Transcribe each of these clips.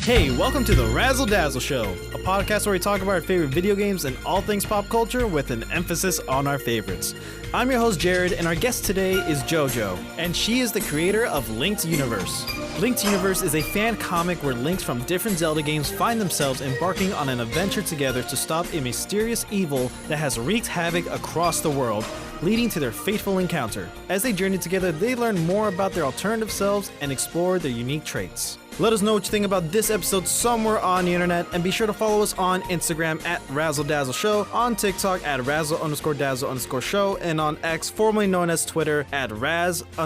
Hey, welcome to the Razzle Dazzle Show, a podcast where we talk about our favorite video games and all things pop culture with an emphasis on our favorites. I'm your host Jared, and our guest today is Jojo, and she is the creator of Linked Universe. Linked Universe is a fan comic where links from different Zelda games find themselves embarking on an adventure together to stop a mysterious evil that has wreaked havoc across the world, leading to their fateful encounter. As they journey together, they learn more about their alternative selves and explore their unique traits. Let us know what you think about this episode somewhere on the internet, and be sure to follow us on Instagram at Razzle Dazzle Show, on TikTok at Razzle_Dazzle_Show, and on X, formerly known as Twitter, at Raz_Daz_pod.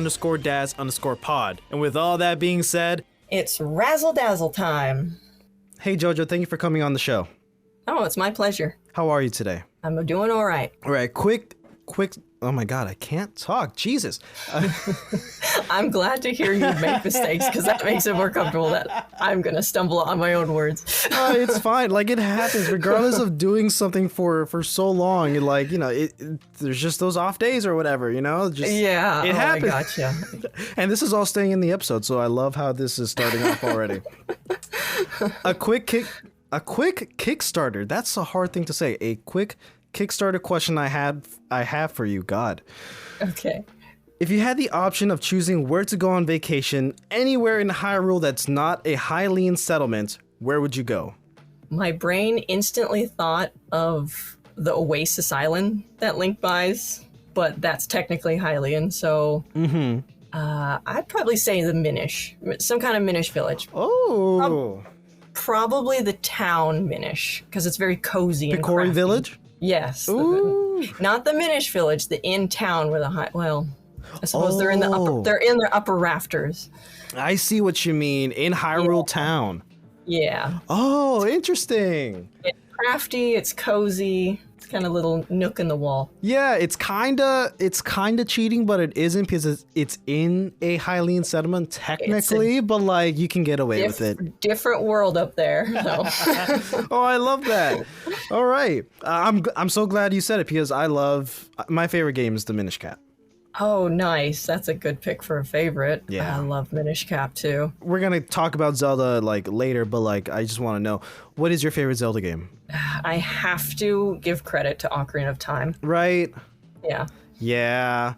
And with all that being said, it's Razzle Dazzle time. Hey Jojo, thank you for coming on the show. Oh, it's my pleasure. How are you today? I'm doing all right. All right, quick. Oh my God, I can't talk. Jesus. I'm glad to hear you make mistakes because that makes it more comfortable that I'm going to stumble on my own words. It's fine. Like, it happens regardless of doing something for so long. Like, you know, there's just those off days or whatever, you know? Yeah. It happens. I gotcha. And this is all staying in the episode, so I love how this is starting off already. A quick Kickstarter. That's a hard thing to say. A quick Kickstarter question I have for you, God. Okay. If you had the option of choosing where to go on vacation anywhere in Hyrule that's not a Hylian settlement, where would you go? My brain instantly thought of the Oasis Island that Link buys, but that's technically Hylian, so I'd probably say the Minish, some kind of Minish village. Oh. Probably the town Minish, because it's very cozy and Piquera crafty. Village? Yes. Ooh. Not the Minish village, the in town where I suppose they're in the upper rafters. I see what you mean. In Hyrule Town. Yeah. Oh, interesting. It's crafty, it's cozy. It's kind of little nook in the wall. Yeah, it's kinda cheating, but it isn't because it's in a Hylian settlement technically, but like you can get away with it. Different world up there. So. Oh, I love that. All right, I'm so glad you said it because my favorite game is the Minish Cap. Oh, nice. That's a good pick for a favorite. Yeah. I love Minish Cap too. We're gonna talk about Zelda like later, but like I just want to know, what is your favorite Zelda game? I have to give credit to Ocarina of Time. Right. Yeah. Yeah.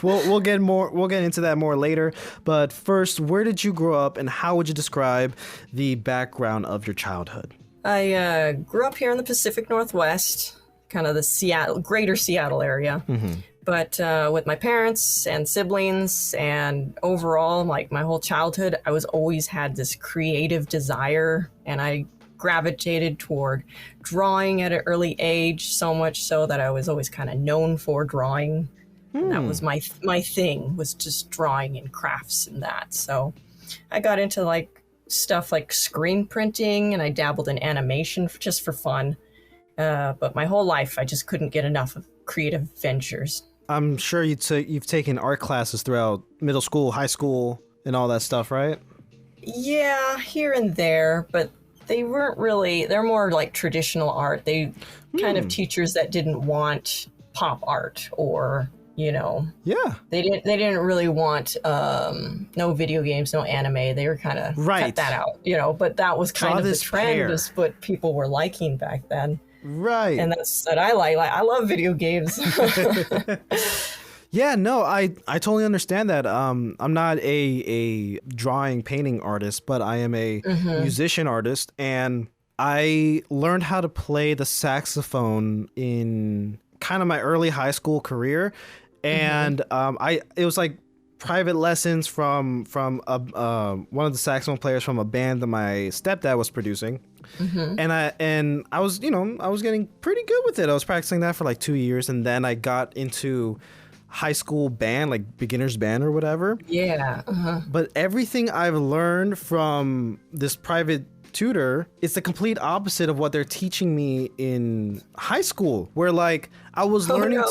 We'll get into that more later. But first, where did you grow up and how would you describe the background of your childhood? I grew up here in the Pacific Northwest, kind of the greater Seattle area. Mm-hmm. But with my parents and siblings and overall, like my whole childhood, I was always had this creative desire, and I gravitated toward drawing at an early age, so much so that I was always kind of known for drawing. That was my thing, was just drawing and crafts and that. So I got into like stuff like screen printing, and I dabbled in animation just for fun. But my whole life, I just couldn't get enough of creative ventures. I'm sure you've taken art classes throughout middle school, high school, and all that stuff, right? Yeah, here and there, but they weren't really, they're more like traditional art. They kind of teachers that didn't want pop art or, you know. Yeah. They didn't really want no video games, no anime. They were kind of cut that out, you know, but that was kind of the trend, is what people were liking back then. Right. And that's what I like. I love video games. Yeah, no, I totally understand that. I'm not a drawing, painting artist, but I am a musician artist, and I learned how to play the saxophone in kind of my early high school career, and it was like private lessons from one of the saxophone players from a band that my stepdad was producing. And I was getting pretty good with it. I was practicing that for like 2 years, and then I got into high school band, like beginner's band or whatever. Yeah. But everything I've learned from this private tutor is the complete opposite of what they're teaching me in high school, where like I was learning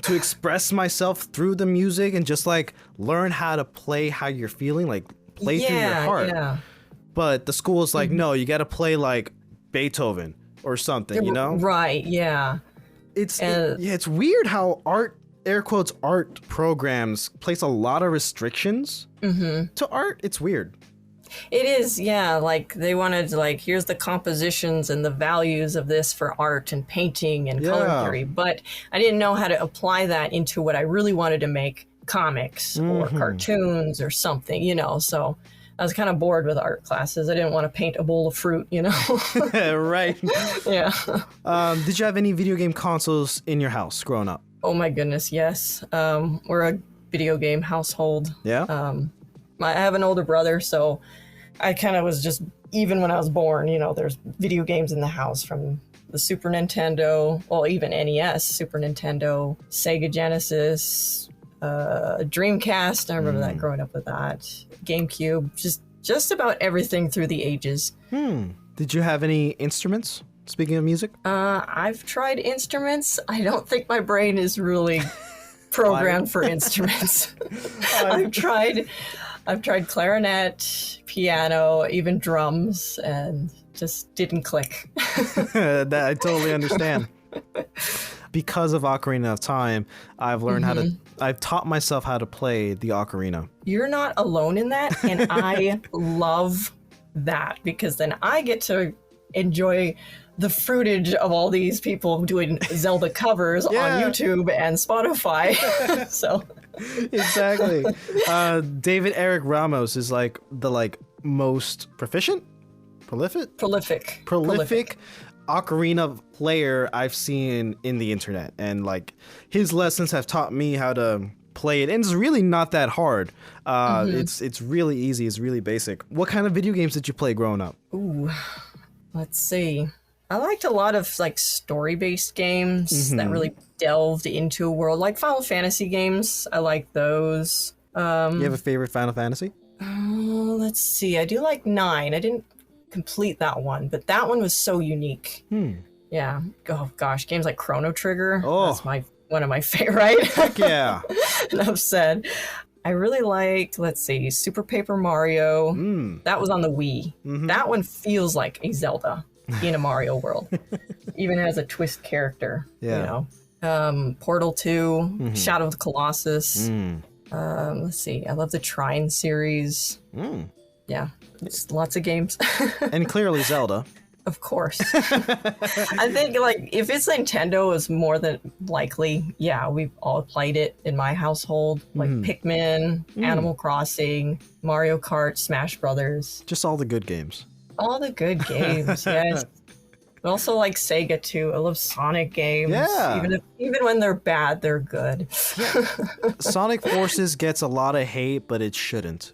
to express myself through the music and just like learn how to play how you're feeling, like play through your heart. Yeah. But the school is like, no, you got to play like Beethoven or something, you know? Right. Yeah. It's weird how air quotes art programs place a lot of restrictions to art. It's weird. It is, yeah. Like they wanted to, like, here's the compositions and the values of this for art and painting and color theory. But I didn't know how to apply that into what I really wanted to make, comics or cartoons or something, you know. So I was kind of bored with art classes. I didn't want to paint a bowl of fruit, you know. Right. Yeah. Did you have any video game consoles in your house growing up? Oh my goodness, yes. We're a video game household. Yeah. I have an older brother, so I kind of was just, even when I was born, you know, there's video games in the house from the Super Nintendo, well, even NES, Super Nintendo, Sega Genesis, Dreamcast. I remember that growing up with that. GameCube, just about everything through the ages. Did you have any instruments? Speaking of music? I've tried instruments. I don't think my brain is really programmed for instruments. I've tried clarinet, piano, even drums, and just didn't click. That I totally understand. Because of Ocarina of Time, I've learned I've taught myself how to play the ocarina. You're not alone in that, and I love that, because then I get to enjoy the fruitage of all these people doing Zelda covers on YouTube and Spotify. So exactly. David Eric Ramos is like the most prolific ocarina player I've seen in the internet, and like his lessons have taught me how to play it, and it's really not that hard. It's really easy. It's really basic. What kind of video games did you play growing up? Ooh, let's see. I liked a lot of like story-based games that really delved into a world, like Final Fantasy games. I like those. You have a favorite Final Fantasy? Let's see. I do like 9. I didn't complete that one, but that one was so unique. Yeah. Oh gosh, games like Chrono Trigger. Oh, that's one of my favorite. Heck yeah. Enough said. I really liked, let's see, Super Paper Mario. That was on the Wii. That one feels like a Zelda in a Mario world. Even has a twist character. Yeah. You know. Portal 2, Shadow of the Colossus. Let's see. I love the Trine series. Yeah. It's lots of games. And clearly Zelda. Of course. I think like if it's Nintendo, it's more than likely. Yeah, we've all played it in my household. Like Pikmin, Animal Crossing, Mario Kart, Smash Brothers. Just all the good games. All the good games, yes. But also like Sega too. I love Sonic games. Yeah. Even when they're bad, they're good. Sonic Forces gets a lot of hate, but it shouldn't.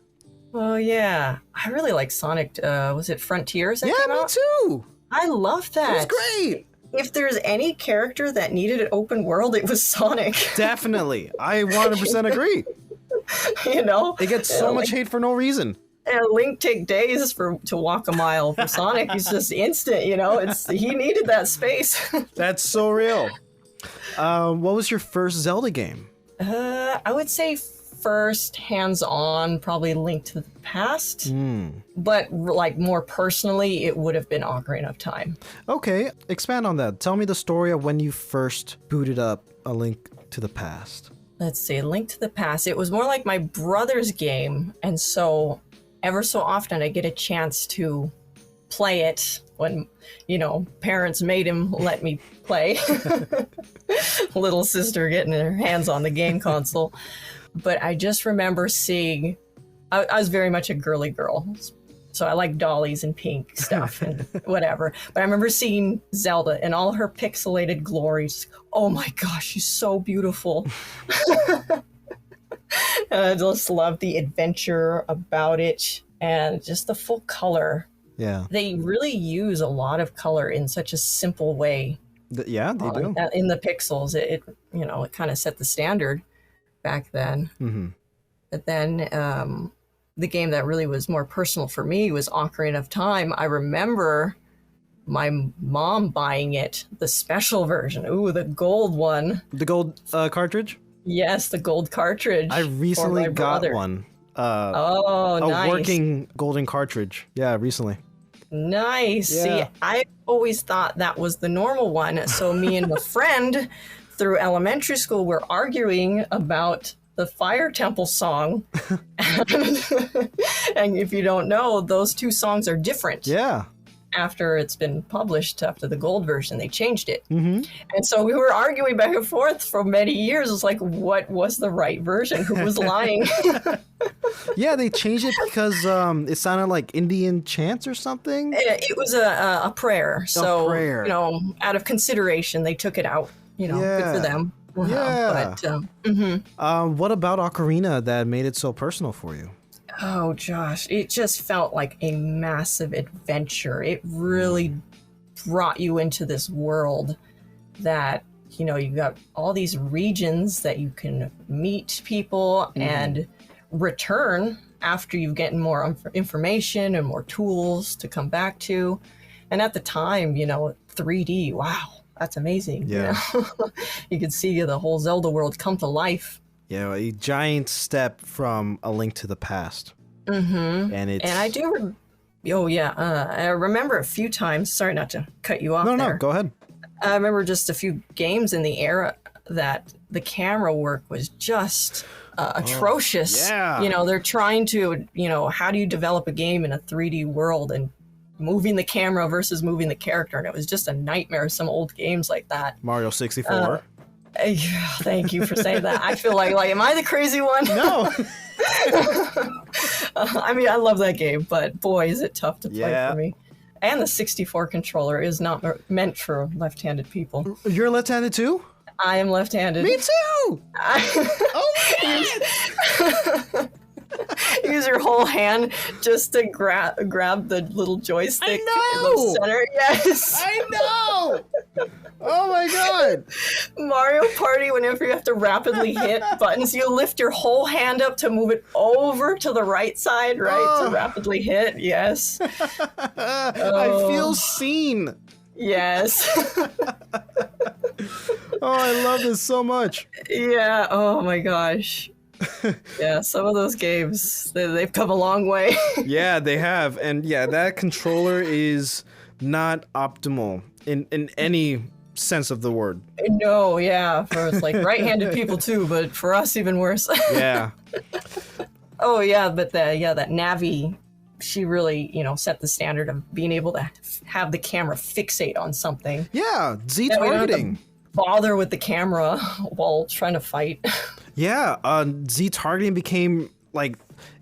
Oh yeah, I really like Sonic. Was it Frontiers that came out? Yeah, me too. I love that. It was great. If there's any character that needed an open world, it was Sonic. Definitely, I 100% agree. You know, It gets so much hate for no reason. And Link take days to walk a mile. For Sonic, it's just instant. You know, he needed that space. That's so real. What was your first Zelda game? I would say first hands-on, probably Link to the Past. But like more personally, it would have been Ocarina of Time. Okay, expand on that. Tell me the story of when you first booted up A Link to the Past. Let's see, Link to the Past. It was more like my brother's game, and so ever so often I get a chance to play it when, you know, parents made him let me play. Little sister getting her hands on the game console. But I just remember seeing, I was very much a girly girl. So I like dollies and pink stuff and whatever. But I remember seeing Zelda in all her pixelated glory. Just, oh my gosh, she's so beautiful. And I just love the adventure about it and just the full color. Yeah. They really use a lot of color in such a simple way. Yeah, they do. In the pixels, it kind of set the standard back then. But then the game that really was more personal for me was Ocarina of Time. I remember my mom buying it, the special version. Ooh, the gold one. The gold cartridge? Yes, the gold cartridge. I recently got one. Oh, nice. A working golden cartridge. Yeah, recently. Nice. Yeah. See, I always thought that was the normal one. So me and a friend through elementary school were arguing about the Fire Temple song. And And if you don't know, those two songs are different. Yeah. After it's been published, after the gold version, they changed it. And so we were arguing back and forth for many years. It's like, what was the right version? Who was lying? Yeah, they changed it because it sounded like Indian chants or something. It was a prayer. So, prayer. Out of consideration, they took it out. Good for them. Yeah. But, what about Ocarina that made it so personal for you? oh, Josh, it just felt like a massive adventure. It really brought you into this world that, you've got all these regions that you can meet people and return after you've gotten more information and more tools to come back to. And at the time, 3D, wow, that's amazing. Yeah. You could see the whole Zelda world come to life. Yeah, a giant step from A Link to the Past. And I do. I remember a few times. Sorry not to cut you off. No, go ahead. I remember just a few games in the era that the camera work was just atrocious. Yeah. They're trying to, how do you develop a game in a 3D world and moving the camera versus moving the character? And it was just a nightmare. Some old games like that. Mario 64. Thank you for saying that. I feel like, am I the crazy one? No. I love that game, but boy, is it tough to play Yeah. for me. And the 64 controller is not meant for left-handed people. You're left-handed too? I am left-handed. Me too! Oh my God! Use your whole hand just to grab the little joystick in the center. Yes. I know! Oh my God! Mario Party, whenever you have to rapidly hit buttons, you lift your whole hand up to move it over to the right side, to rapidly hit. Yes. I feel seen. Yes. Oh, I love this so much. Yeah. Oh my gosh. Yeah, some of those games, they've come a long way. Yeah, they have. And yeah, that controller is not optimal in any sense of the word. No, yeah. For like right-handed people too, but for us even worse. Yeah. Oh yeah, but that Navi, she really, set the standard of being able to have the camera fixate on something. Yeah, Z That we don't have to targeting. bother with the camera while trying to fight. Yeah, Z targeting became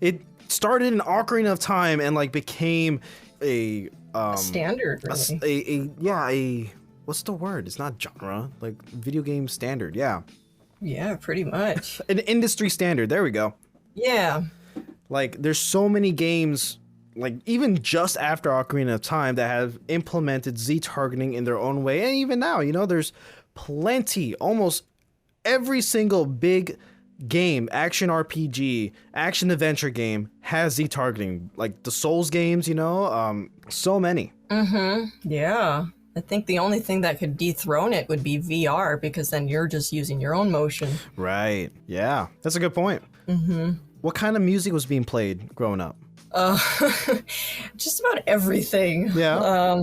it started in Ocarina of Time and became a Standard, really. a what's the word? It's not genre, video game standard. Yeah, Yeah, pretty much. an industry standard. There we go. Yeah. There's so many games, even just after Ocarina of Time, that have implemented Z targeting in their own way, and even now, there's plenty. Almost every single big game, action RPG, action adventure game has Z targeting. The Souls games, so many. Yeah. I think the only thing that could dethrone it would be VR, because then you're just using your own motion. Right. Yeah, that's a good point. What kind of music was being played growing up? Just about everything. Yeah.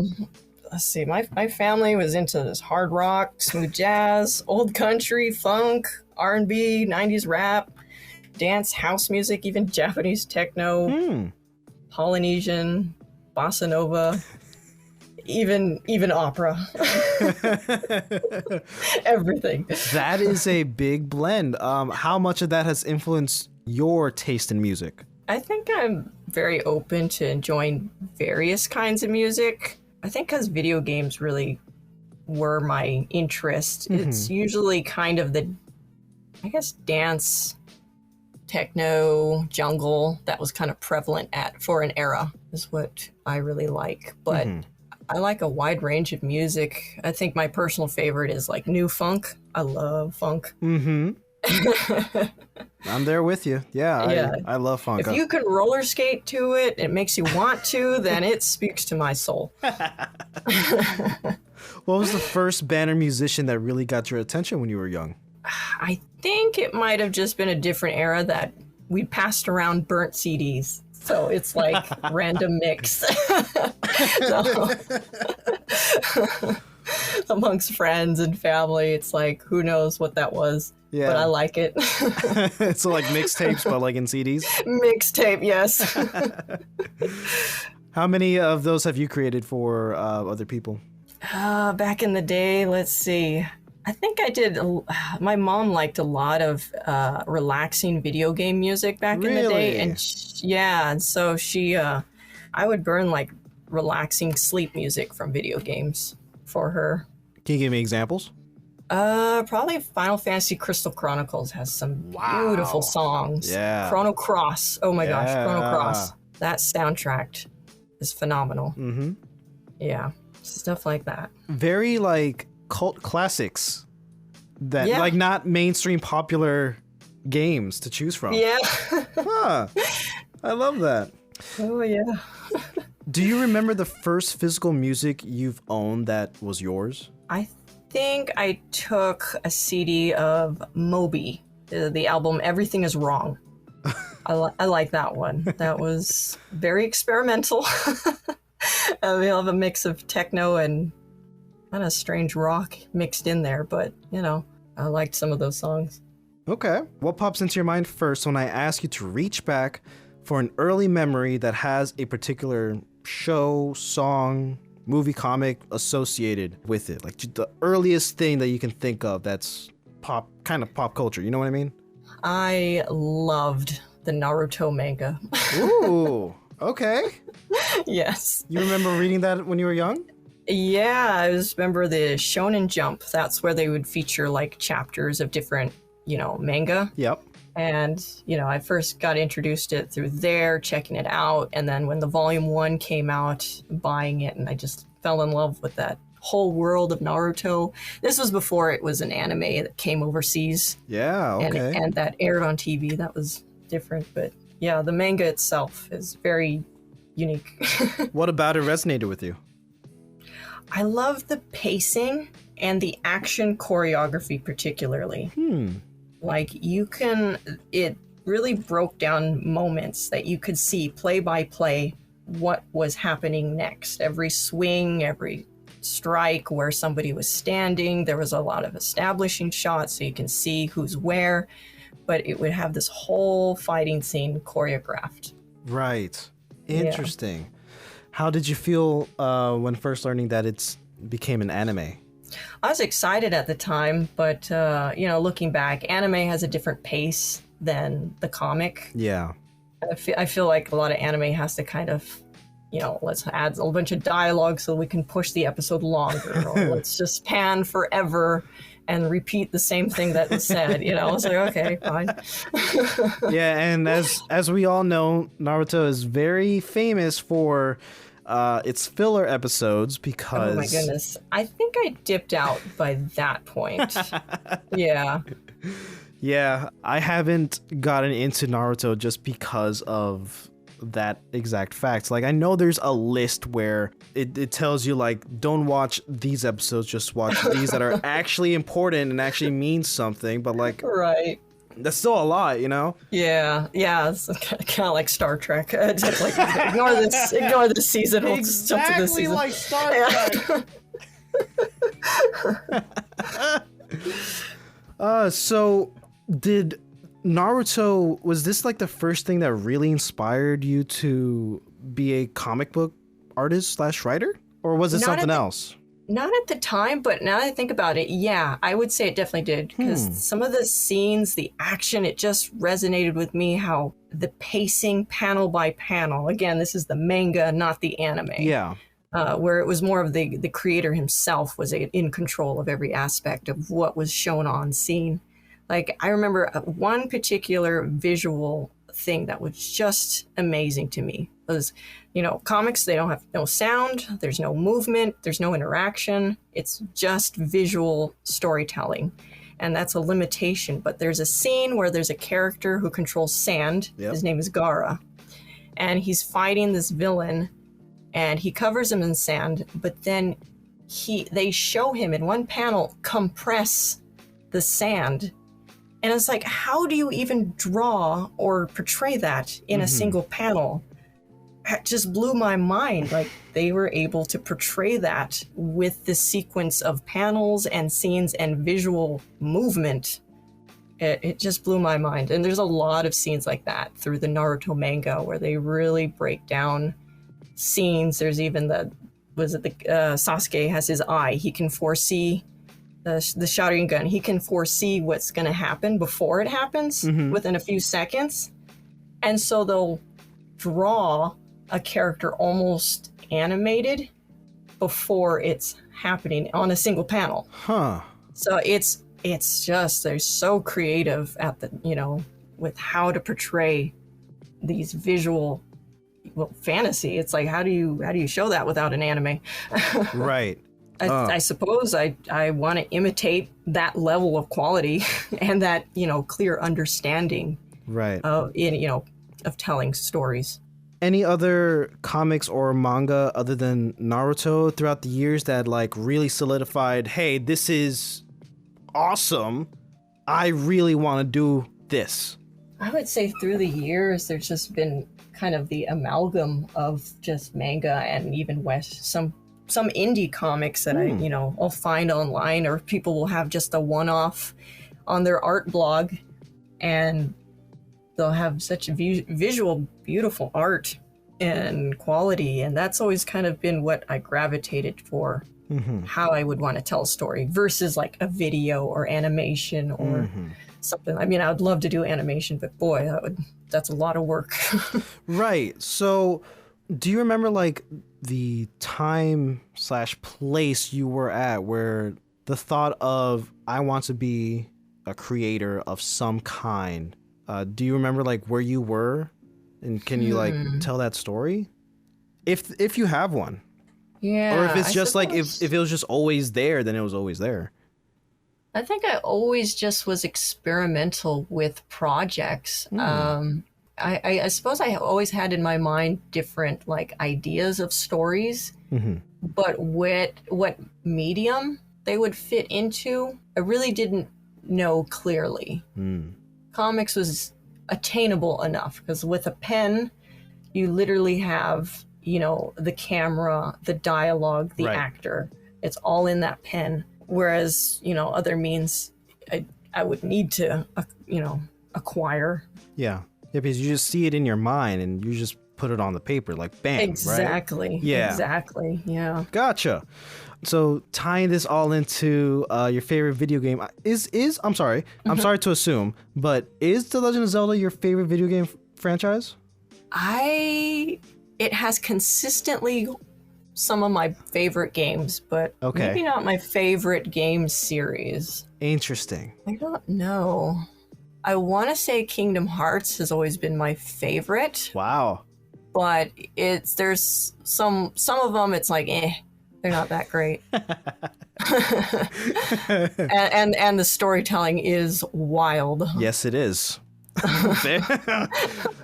Let's see. My family was into this hard rock, smooth jazz, old country, funk, R&B, 90s rap, dance, house music, even Japanese techno, Polynesian, bossa nova, even opera. Everything. That is a big blend. How much of that has influenced your taste in music? I think I'm very open to enjoying various kinds of music. I think because video games really were my interest. It's usually kind of the, dance, techno, jungle that was kind of prevalent for an era is what I really like. But I like a wide range of music. I think my personal favorite is new funk. I love funk. I'm there with you. Yeah. I love funk. If you can roller skate to it, it makes you want to, then it speaks to my soul. What was the first band or musician that really got your attention when you were young? I think it might have just been a different era that we passed around burnt CDs. So it's random mix. Amongst friends and family, it's who knows what that was. Yeah. but I like it. So like mixtapes, but like in CDs? Mixtape, yes. How many of those have you created for other people? Back in the day, let's see. I think I did. My mom liked a lot of relaxing video game music back in the day, and and so I would burn like relaxing sleep music from video games for her. Can you give me examples? Probably Final Fantasy Crystal Chronicles has some beautiful songs. Yeah. Chrono Cross. Oh my gosh, Chrono Cross. That soundtrack is phenomenal. Mm-hmm. Yeah, stuff like that. Very like cult classics that like not mainstream popular games to choose from. Yeah. Huh. I love that. Oh yeah. Do you remember the first physical music you've owned that was yours? I think I took a CD of Moby, the album Everything Is Wrong. I like that one. That was very experimental. We have a mix of techno and kind of strange rock mixed in there, but I liked some of those songs. Okay. What pops into your mind first when I ask you to reach back for an early memory that has a particular show, song, movie, comic associated with it? Like the earliest thing that you can think of that's kind of pop culture. You know what I mean? I loved the Naruto manga. Ooh, okay. Yes. You remember reading that when you were young? Yeah, I remember the Shonen Jump. That's where they would feature like chapters of different, manga. Yep. And, I first got introduced to it through there, checking it out. And then when the volume 1 came out, buying it, and I just fell in love with that whole world of Naruto. This was before it was an anime that came overseas. Yeah, okay. And that aired on TV. That was different. But yeah, the manga itself is very unique. What about it resonated with you? I love the pacing and the action choreography particularly. Like it really broke down moments that you could see play by play what was happening next. Every swing, every strike, where somebody was standing. There was a lot of establishing shots so you can see who's where, but it would have this whole fighting scene choreographed. Right. Interesting. Yeah. How did you feel when first learning that it became an anime? I was excited at the time, but, looking back, anime has a different pace than the comic. Yeah. I feel like a lot of anime has to kind of, let's add a bunch of dialogue so we can push the episode longer, or let's just pan forever and repeat the same thing that was said. It's like, okay, fine. Yeah, and as we all know, Naruto is very famous for its filler episodes because... Oh my goodness. I think I dipped out by that point. Yeah. Yeah, I haven't gotten into Naruto just because of that exact fact. Like, I know there's a list where it tells you, like, don't watch these episodes, just watch these that are actually important and actually mean something, but, like... Right. That's still a lot, Yeah, it's kind of like Star Trek. Just like, ignore this season. We'll jump to this season. Like Star Trek. So did Naruto, was this like the first thing that really inspired you to be a comic book artist / writer? Or was it something else? Not at the time, but now that I think about it, yeah, I would say it definitely did. Because some of the scenes, the action, it just resonated with me, how the pacing panel by panel, again, this is the manga, not the anime. Yeah. Where it was more of the creator himself was in control of every aspect of what was shown on scene. Like, I remember one particular visual thing that was just amazing to me was, comics, they don't have no sound, there's no movement, there's no interaction. It's just visual storytelling. And that's a limitation. But there's a scene where there's a character who controls sand. Yep. His name is Gaara. And he's fighting this villain, and he covers him in sand, but then they show him in one panel compress the sand. And it's like, how do you even draw or portray that in a single panel? It just blew my mind. Like, they were able to portray that with the sequence of panels and scenes and visual movement. It just blew my mind. And there's a lot of scenes like that through the Naruto manga where they really break down scenes. There's even Sasuke has his eye. He can foresee the Sharingan. He can foresee what's going to happen before it happens within a few seconds. And so they'll draw a character almost animated before it's happening on a single panel. Huh. So it's just, they're so creative at with how to portray these visual, fantasy. It's like, how do you show that without an anime? Right. I suppose I want to imitate that level of quality and that, clear understanding Right. of telling stories. Any other comics or manga other than Naruto throughout the years that like really solidified, hey, this is awesome. I really want to do this. I would say through the years, there's just been kind of the amalgam of just manga and even some indie comics that I'll find online, or people will have just a one-off on their art blog, and they'll have such visual, beautiful art and quality, and that's always kind of been what I gravitated for, how I would want to tell a story versus like a video or animation or something. I mean, I would love to do animation, but boy, that's a lot of work. Right. So do you remember like the time/place you were at where the thought of, I want to be a creator of some kind, do you remember like where you were, and can you like tell that story if you have one? Yeah. Or if it's just like, if it was just always there, then it was always there. I think I always just was experimental with projects. I suppose I always had in my mind different like ideas of stories, but what medium they would fit into, I really didn't know clearly. Comics was attainable enough because with a pen, you literally have, the camera, the dialogue, the actor. It's all in that pen. Whereas, other means I would need to, acquire. Yeah, because you just see it in your mind and you just put it on the paper, like bam, Exactly. Right? Yeah. Exactly. Yeah. Gotcha. So tying this all into your favorite video game I'm sorry to assume, but is The Legend of Zelda your favorite video game franchise? It has consistently some of my favorite games, but maybe not my favorite game series. Interesting. I don't know. I want to say Kingdom Hearts has always been my favorite. Wow. But there's some of them, it's like, they're not that great. and the storytelling is wild. Yes, it is.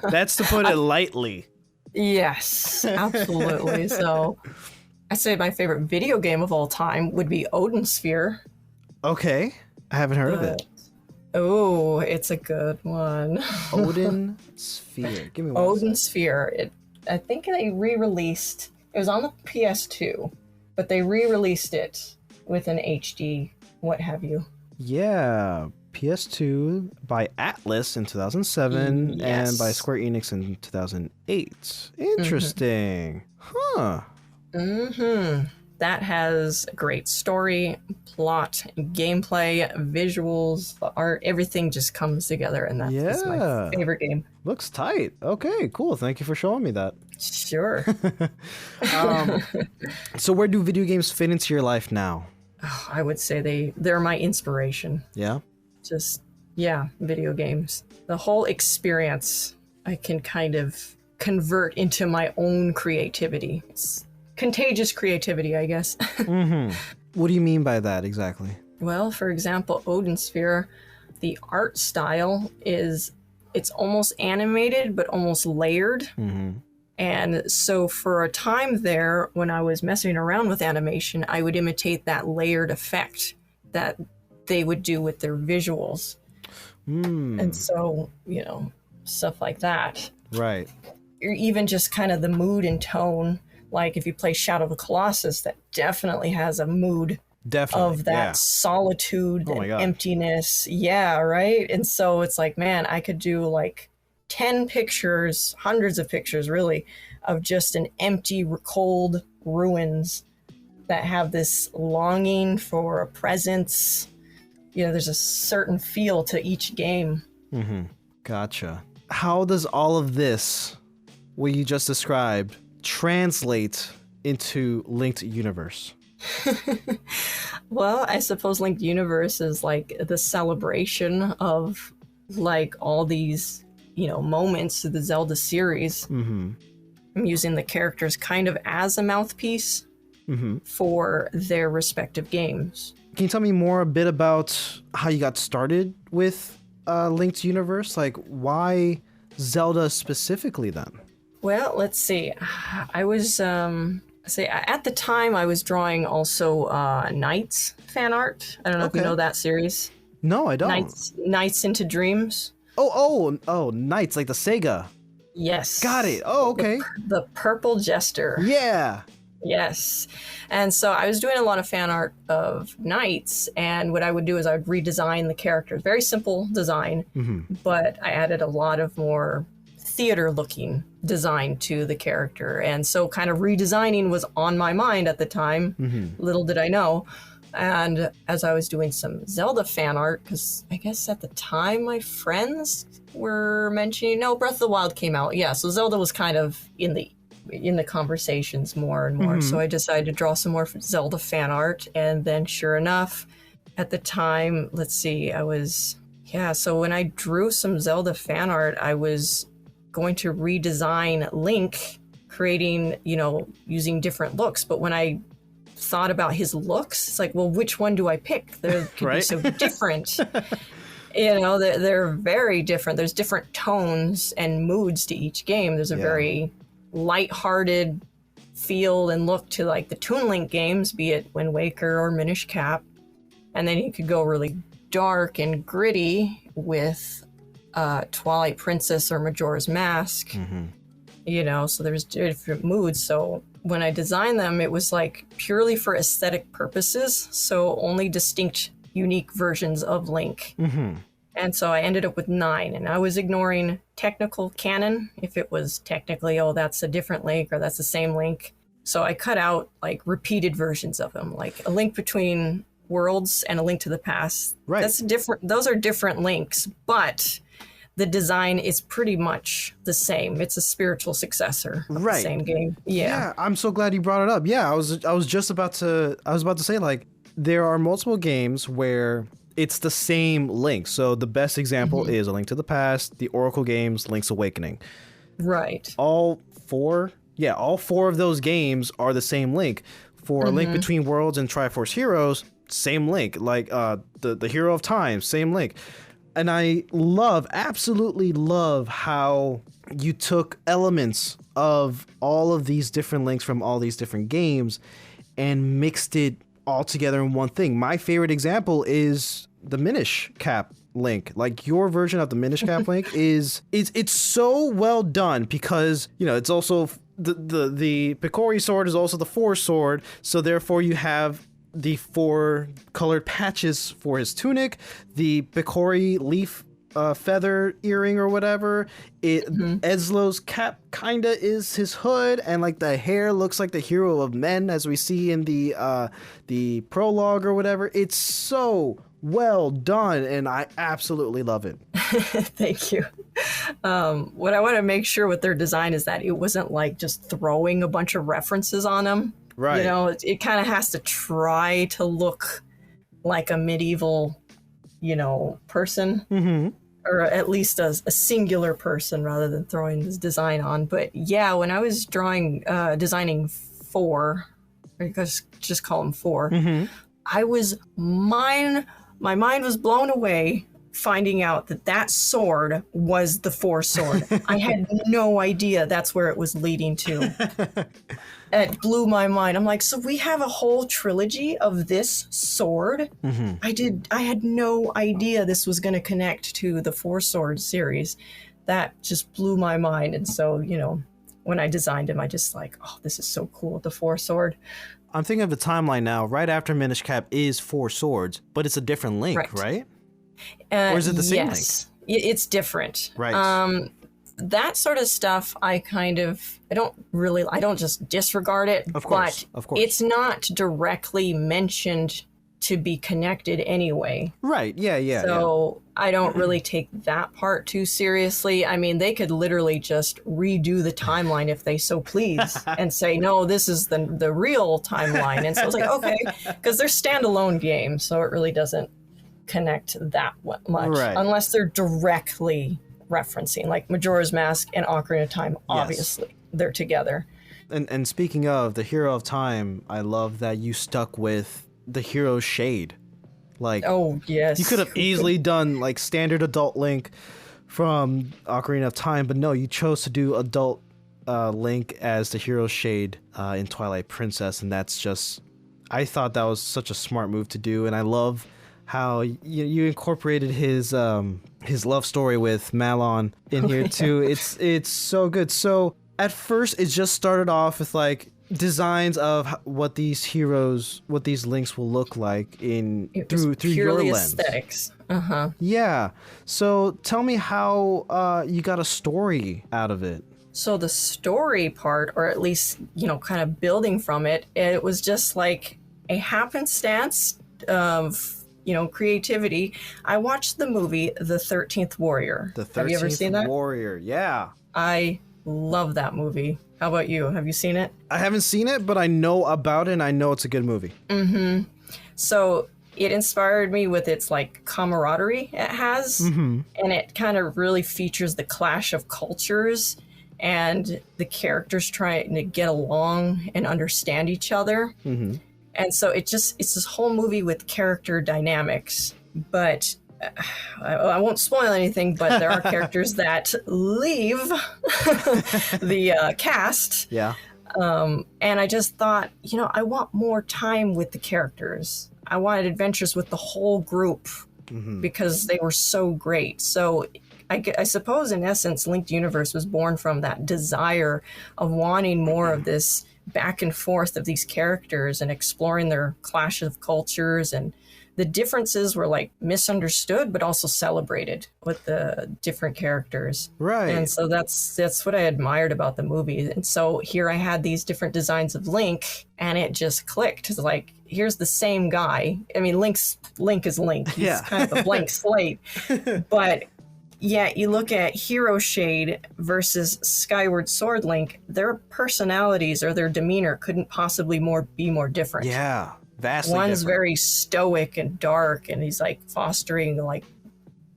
That's to put it lightly. Yes, absolutely. So I'd say my favorite video game of all time would be Odin Sphere. Okay. I haven't heard of it. Oh, it's a good one. Odin Sphere. Give me one. Odin Sphere. I think they re-released. It was on the PS2, but they re-released it with an HD, what have you. Yeah, PS2 by Atlas in 2007 Yes. and by Square Enix in 2008. Interesting. Huh. That has a great story, plot, gameplay, visuals, the art, everything just comes together, and that's my favorite game. Looks tight. Okay, cool. Thank you for showing me that. Sure. So where do video games fit into your life now? I would say they're my inspiration. Yeah? Video games. The whole experience I can kind of convert into my own creativity. It's contagious creativity, I guess. What do you mean by that exactly? Well, for example, Odin Sphere, the art style it's almost animated, but almost layered. And so for a time there, when I was messing around with animation, I would imitate that layered effect that they would do with their visuals. And so, stuff like that. Right. Or even just kind of the mood and tone. Like if you play Shadow of the Colossus, that definitely has a mood Definitely. of that solitude and God. emptiness. Yeah, right? And so it's like, man, I could do like 10 pictures, hundreds of pictures really, of just an empty, cold ruins that have this longing for a presence. You know, there's a certain feel to each game. Mm-hmm. Gotcha. How does all of this, what you just described, translate into Linked Universe? Well, I suppose Linked Universe is like the celebration of like all these, you know, moments of the Zelda series. Mm-hmm. I'm using the characters kind of as a mouthpiece for their respective games. Can you tell me more a bit about how you got started with Linked Universe? Like, why Zelda specifically then? Well, let's see. I was at the time I was drawing also Knights fan art. I don't know if you know that series. No, I don't. Knights into Dreams. Oh, Knights, like the Sega. Yes. Got it. Oh, okay. The Purple Jester. Yeah. Yes. And so I was doing a lot of fan art of Knights, and what I would do is I would redesign the characters. Very simple design, but I added a lot of more theater-looking design to the character. And so kind of redesigning was on my mind at the time. Little did I know. And as I was doing some Zelda fan art, because I guess at the time my friends were mentioning, no, Breath of the Wild came out. Yeah, so Zelda was kind of in the conversations more and more. So I decided to draw some more Zelda fan art. And then sure enough, at the time, let's see, so when I drew some Zelda fan art, I was going to redesign Link, creating, you know, using different looks. But when I thought about his looks, it's like, well, which one do I pick? They could be so different. You know, they're very different. There's different tones and moods to each game. There's a very lighthearted feel and look to like the Toon Link games, be it Wind Waker or Minish Cap. And then you could go really dark and gritty with Twilight Princess or Majora's Mask. You know, so there's different moods. So when I designed them, it was like purely for aesthetic purposes. So only distinct, unique versions of Link. And so I ended up with 9, and I was ignoring technical canon. If it was technically, oh, that's a different Link or that's the same Link. So I cut out like repeated versions of them, like A Link Between Worlds and A Link to the Past. Right. Those are different links, but the design is pretty much the same. It's a spiritual successor of the same game. Yeah, I'm so glad you brought it up. Yeah, I was about to say, like, there are multiple games where it's the same Link. So the best example is A Link to the Past, the Oracle games, Link's Awakening. Right. All four of those games are the same Link. For A Link Between Worlds and Triforce Heroes, same Link. Like the Hero of Time, same Link. And I absolutely love how you took elements of all of these different Links from all these different games and mixed it all together in one thing. My favorite example is the Minish Cap Link. Like, your version of the Minish Cap Link it's so well done because, you know, it's also the Piquera sword is also the Force sword, so therefore you have the 4 colored patches for his tunic, the Piquera leaf feather earring or whatever. Ezlo's cap kinda is his hood, and like the hair looks like the Hero of Men as we see in the prologue or whatever. It's so well done, and I absolutely love it. Thank you. What I want to make sure with their design is that it wasn't like just throwing a bunch of references on them. Right. You know, it kind of has to try to look like a medieval, you know, person. Or at least a singular person rather than throwing this design on. But yeah, when I was designing 4, or you guys just call them 4, my mind was blown away finding out that sword was the Force sword. I had no idea that's where it was leading to. It blew my mind. I'm like, so we have a whole trilogy of this sword? I had no idea this was going to connect to the Force Sword series. That just blew my mind. And so, you know, when I designed him, I just like, oh, this is so cool, the 4 sword. I'm thinking of the timeline now. Right after Minish Cap is 4 swords, but it's a different Link, right? Or is it the same Link? Yes, it's different. Right. That sort of stuff, I don't just disregard it. Of course. It's not directly mentioned to be connected anyway. Right. Yeah. So I don't really take that part too seriously. I mean, they could literally just redo the timeline if they so please and say, no, this is the real timeline. And so it's like, okay, because they're standalone games, so it really doesn't connect that much, right, unless they're directly referencing, like Majora's Mask and Ocarina of Time. Obviously, they're together. And speaking of the Hero of Time, I love that you stuck with the hero shade. Like, oh yes, you could have easily done like standard adult Link from Ocarina of Time, but no, you chose to do adult Link as the hero shade in Twilight Princess, and that's just, I thought that was such a smart move to do, and I love how you incorporated his love story with Malon in here too. It's so good. So at first, it just started off with like designs of what these links will look like through your lens. Aesthetics. Yeah. So tell me how you got a story out of it. So the story part, or at least kind of building from it, it was just like a happenstance of creativity. I watched the movie The 13th Warrior. Have you ever seen that? Warrior, yeah. I love that movie. How about you? Have you seen it? I haven't seen it, but I know about it, and I know it's a good movie. Mm-hmm. So it inspired me with its like camaraderie it has, and it kind of really features the clash of cultures and the characters trying to get along and understand each other. Mm-hmm. And so it's this whole movie with character dynamics, but I won't spoil anything, but there are characters that leave the cast. Yeah. And I just thought, I want more time with the characters. I wanted adventures with the whole group because they were so great. So I suppose, in essence, Linked Universe was born from that desire of wanting more of this back and forth of these characters and exploring their clash of cultures, and the differences were like misunderstood but also celebrated with the different characters. Right. And so that's what I admired about the movie. And so here I had these different designs of Link, and it just clicked. It's like, here's the same guy. I mean, Link is Link. He's kind of a blank slate. But yeah, you look at Hero Shade versus Skyward Sword Link, their personalities or their demeanor couldn't possibly be more different. Yeah, vastly One's different. Very stoic and dark, and he's like fostering like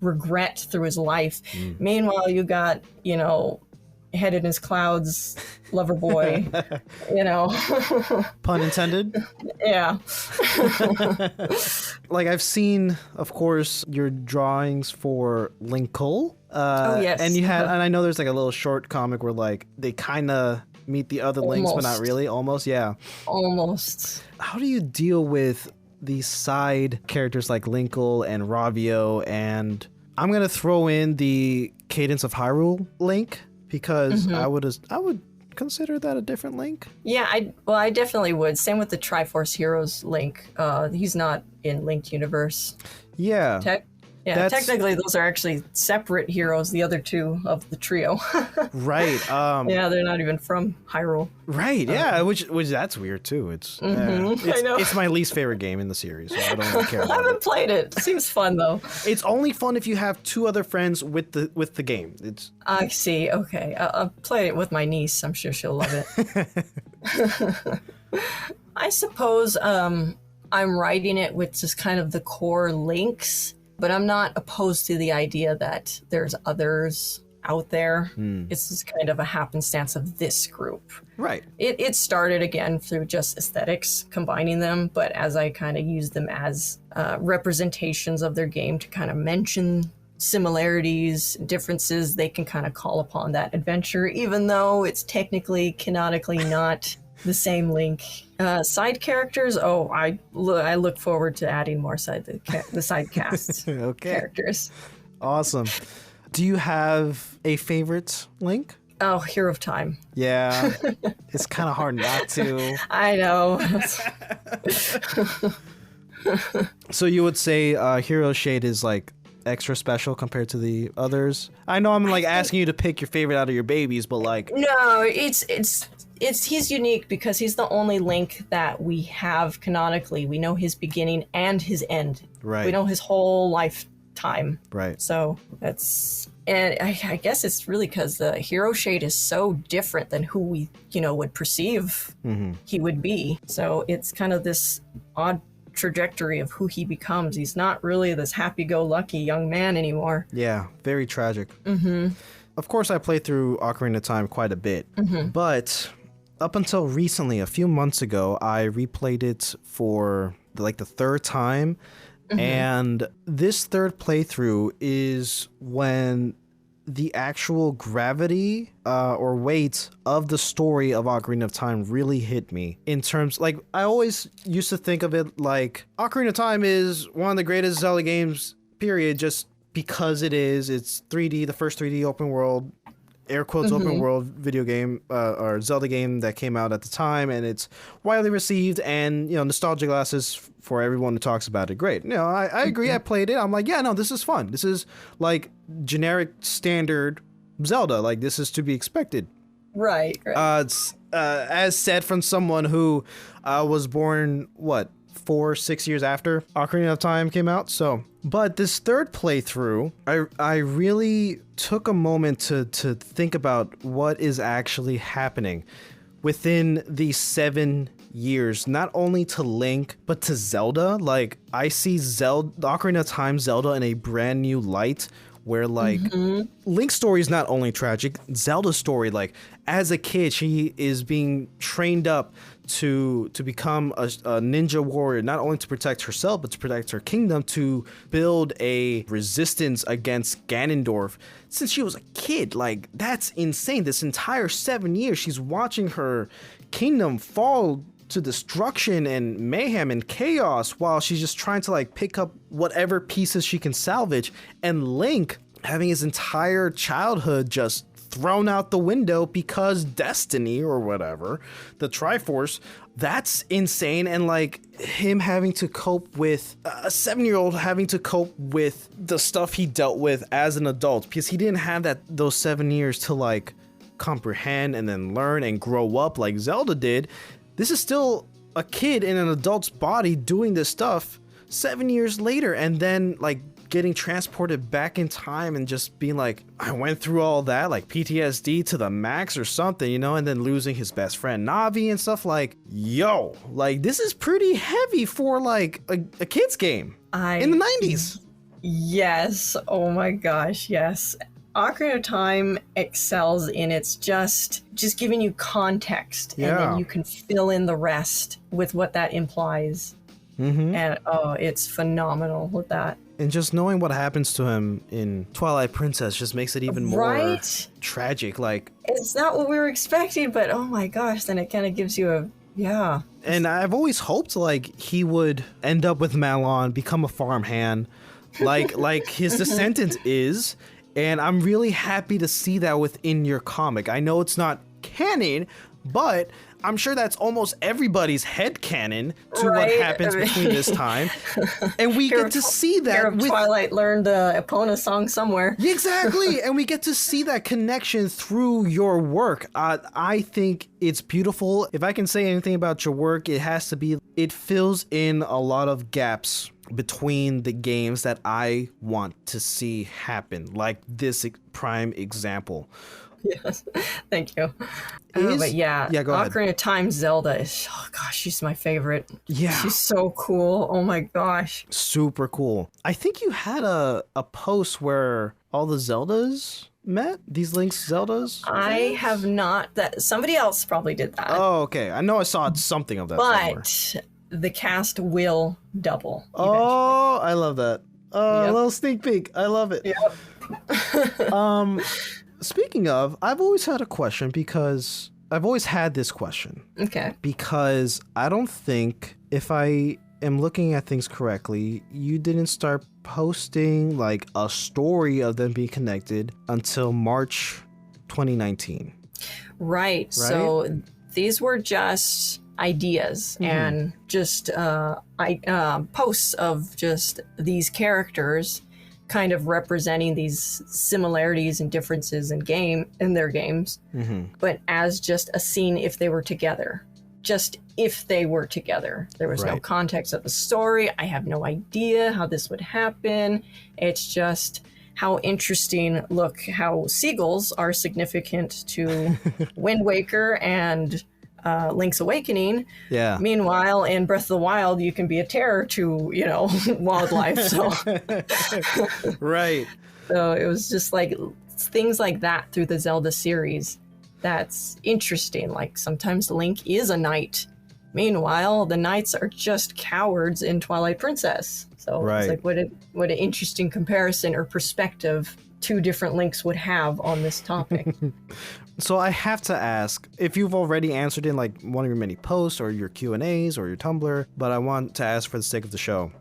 regret through his life. Meanwhile, you got, head in his clouds, lover boy, Pun intended. Yeah. Like, I've seen, of course, your drawings for Linkle. Oh, yes. And you had, and I know there's like a little short comic where like they kind of meet the other Links, but not really. Almost, yeah. Almost. How do you deal with these side characters like Linkle and Ravio, and I'm gonna throw in the Cadence of Hyrule Link, because I would consider that a different Link. Yeah, I definitely would. Same with the Triforce Heroes Link. He's not in Linked Universe. Yeah. Technically those are actually separate heroes, the other two of the trio. Right. Yeah, they're not even from Hyrule. Right, yeah, which that's weird too. It's, I know. It's my least favorite game in the series, so I don't really care about I haven't played it. Seems fun though. It's only fun if you have 2 other friends with the game. I see. Okay, I'll play it with my niece. I'm sure she'll love it. I suppose I'm writing it with just kind of the core Links, but I'm not opposed to the idea that there's others out there. It's just kind of a happenstance of this group. Right. It started again through just aesthetics, combining them, but as I kind of used them as representations of their game to kind of mention similarities, differences, they can kind of call upon that adventure, even though it's technically, canonically not the same Link. Side characters, I look forward to adding more the side cast characters. Awesome. Do you have a favorite Link? Oh, Hero of Time. Yeah, it's kind of hard not to. I know. So you would say Hero Shade is like extra special compared to the others? I know I'm like asking you to pick your favorite out of your babies, but like No, it's he's unique because he's the only Link that we have canonically. We know his beginning and his end. Right. We know his whole lifetime. Right. So that's, and I guess it's really because the Hero Shade is so different than who we, would perceive he would be. So it's kind of this odd trajectory of who he becomes. He's not really this happy-go-lucky young man anymore. Yeah, very tragic. Of course, I played through Ocarina of Time quite a bit, but up until recently, a few months ago, I replayed it for like the third time. And this third playthrough is when the actual gravity or weight of the story of Ocarina of Time really hit me. In terms, like, I always used to think of it like Ocarina of Time is one of the greatest Zelda games, period, just because it is. It's 3D, the first 3D open world, air quotes, open world video game or Zelda game that came out at the time, and it's widely received, and nostalgia glasses for everyone who talks about it. Great. I agree. I played it. I'm like, yeah, no, this is fun. This is like generic standard Zelda. Like, this is to be expected. Right. It's, as said from someone who was born 4-6 years after Ocarina of Time came out. So, but this third playthrough, I really took a moment to think about what is actually happening within these 7 years, not only to Link, but to Zelda. Like, I see Ocarina of Time Zelda in a brand new light, where like Link's story is not only tragic, Zelda's story, like as a kid, she is being trained up to become a ninja warrior, not only to protect herself, but to protect her kingdom, to build a resistance against Ganondorf since she was a kid. Like, that's insane. This entire 7 years, she's watching her kingdom fall to destruction and mayhem and chaos while she's just trying to like pick up whatever pieces she can salvage, and Link having his entire childhood just thrown out the window because destiny or whatever, the Triforce. That's insane. And like him having to cope with a 7-year-old having to cope with the stuff he dealt with as an adult, because he didn't have those 7 years to like comprehend and then learn and grow up like Zelda did. This is still a kid in an adult's body doing this stuff 7 years later, and then like getting transported back in time and just being like, I went through all that, like PTSD to the max or something, and then losing his best friend Navi and stuff. Like, yo, like this is pretty heavy for like a kid's game in the 90s. Yes. Oh my gosh. Yes. Ocarina of Time excels in its just giving you context, and then you can fill in the rest with what that implies. And it's phenomenal with that. And just knowing what happens to him in Twilight Princess just makes it even more tragic. Like, it's not what we were expecting, but oh my gosh, then it kind of gives you And I've always hoped like he would end up with Malon, become a farmhand, like his descendant is. And I'm really happy to see that within your comic. I know it's not canon, but I'm sure that's almost everybody's headcanon to what happens between this time. And we get to see that. Twilight learned the Epona song somewhere. Exactly. And we get to see that connection through your work. I think it's beautiful. If I can say anything about your work, it fills in a lot of gaps between the games that I want to see happen, like this prime example. Yes, thank you. But go ahead. Ocarina of Time Zelda is, she's my favorite. Yeah. She's so cool. Oh my gosh. Super cool. I think you had a post where all the Zeldas met, these Link's Zeldas? I have not. That somebody else probably did that. Oh, okay. I know I saw something of that somewhere. The cast will double. Oh, I love that. A little sneak peek. I love it. Yep. Speaking of, I've always had this question. Okay. Because I don't think, if I am looking at things correctly, you didn't start posting like a story of them being connected until March 2019. Right. So these were just ideas and just posts of just these characters kind of representing these similarities and differences in their games, but as just a scene if they were together. Just if they were together. There was no context of the story. I have no idea how this would happen. It's just how interesting. Look, how seagulls are significant to Wind Waker and Link's Awakening. Yeah. Meanwhile, in Breath of the Wild, you can be a terror to, wildlife. So, Right. So it was just like things like that through the Zelda series. That's interesting. Like sometimes Link is a knight. Meanwhile, the knights are just cowards in Twilight Princess. So it's like what an interesting comparison or perspective two different Links would have on this topic. So I have to ask if you've already answered in like one of your many posts or your Q&As or your Tumblr, but I want to ask for the sake of the show.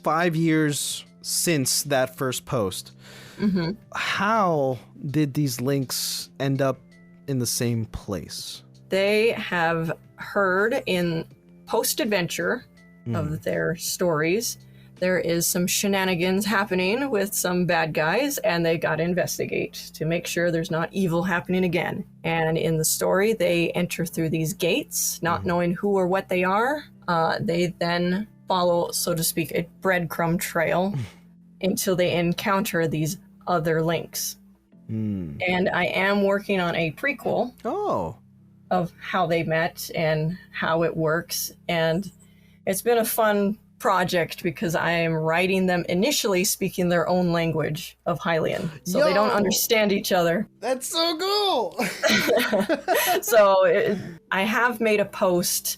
5 years since that first post, how did these Links end up in the same place? They have heard in post-adventure of their stories, there is some shenanigans happening with some bad guys, and they got to investigate to make sure there's not evil happening again. And in the story, they enter through these gates, not knowing who or what they are. They then follow, so to speak, a breadcrumb trail until they encounter these other Links. And I am working on a prequel of how they met and how it works. And it's been a fun project because I am writing them initially speaking their own language of Hylian. So they don't understand each other. That's so cool! So I have made a post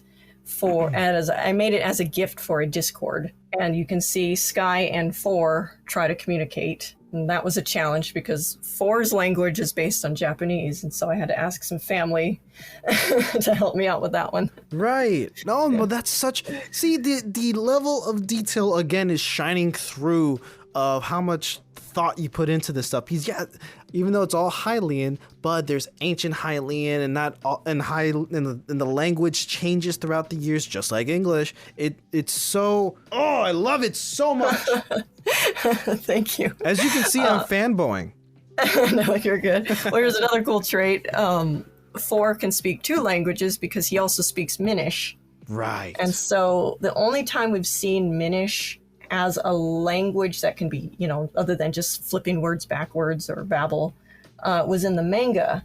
I made it as a gift for a Discord. And you can see Sky and 4 try to communicate. And that was a challenge because 4's language is based on Japanese. And so I had to ask some family to help me out with that one. Right. No, but that's such... See, the level of detail, again, is shining through of how much thought you put into this stuff. Even though it's all Hylian, but there's ancient Hylian and not all, and the language changes throughout the years, just like English. It's so... Oh, I love it so much. Thank you. As you can see, I'm fanboying. No, you're good. Well, here's another cool trait. 4 can speak 2 languages because he also speaks Minish. Right. And so the only time we've seen Minish as a language that can be, other than just flipping words backwards or babble, was in the manga.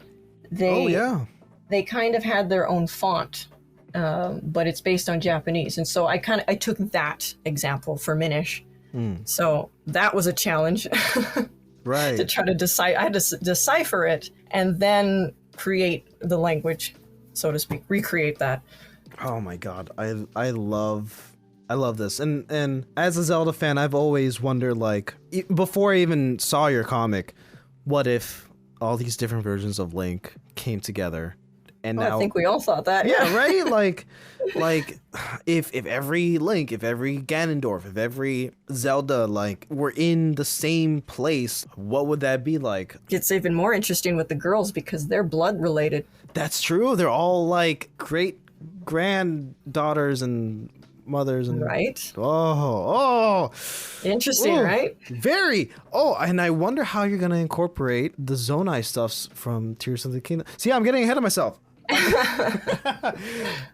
They kind of had their own font, but it's based on Japanese. And so I took that example for Minish. So that was a challenge. Right. To try to decide. I had to decipher it and then create the language, so to speak, recreate that. Oh my God. I love this. And as a Zelda fan, I've always wondered, like, before I even saw your comic, what if all these different versions of Link came together? And now I think we all thought that. Yeah, right? Like if every Link, if every Ganondorf, if every Zelda, like, were in the same place, what would that be like? It's even more interesting with the girls because they're blood related. That's true. They're all like great granddaughters and mothers and interesting, right? Very. And I wonder how you're gonna incorporate the Zonai stuffs from Tears of the Kingdom. See, I'm getting ahead of myself.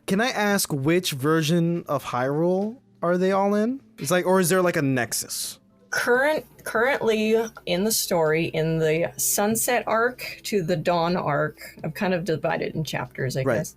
Can I ask which version of Hyrule are they all in? It's like, or is there like a nexus? Currently in the story, in the Sunset arc to the Dawn arc, I'm kind of divided in chapters, I guess.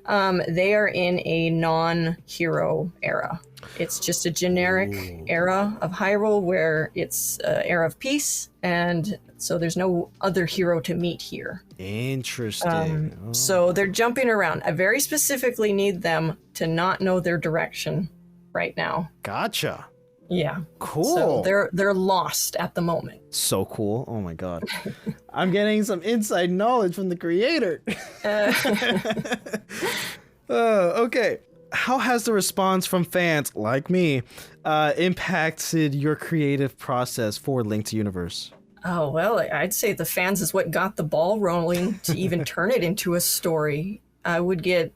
They are in a non-hero era. It's just a generic era of Hyrule where it's an era of peace, and so there's no other hero to meet here. Interesting. So they're jumping around. I very specifically need them to not know their direction right now. Gotcha. Yeah. Cool. So they're lost at the moment. So cool. Oh my God. I'm getting some inside knowledge from the creator. Okay. How has the response from fans like me impacted your creative process for Link to Universe? Oh, well, I'd say the fans is what got the ball rolling to even turn it into a story. I would get,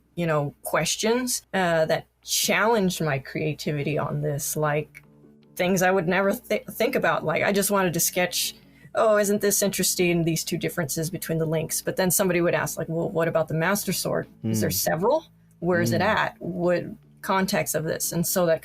questions that challenged my creativity on this, like things I would never think about. Like, I just wanted to sketch, oh, isn't this interesting, these two differences between the links? But then somebody would ask, like, well, what about the Master Sword? Is there several? Where is it at? What context of this? And so that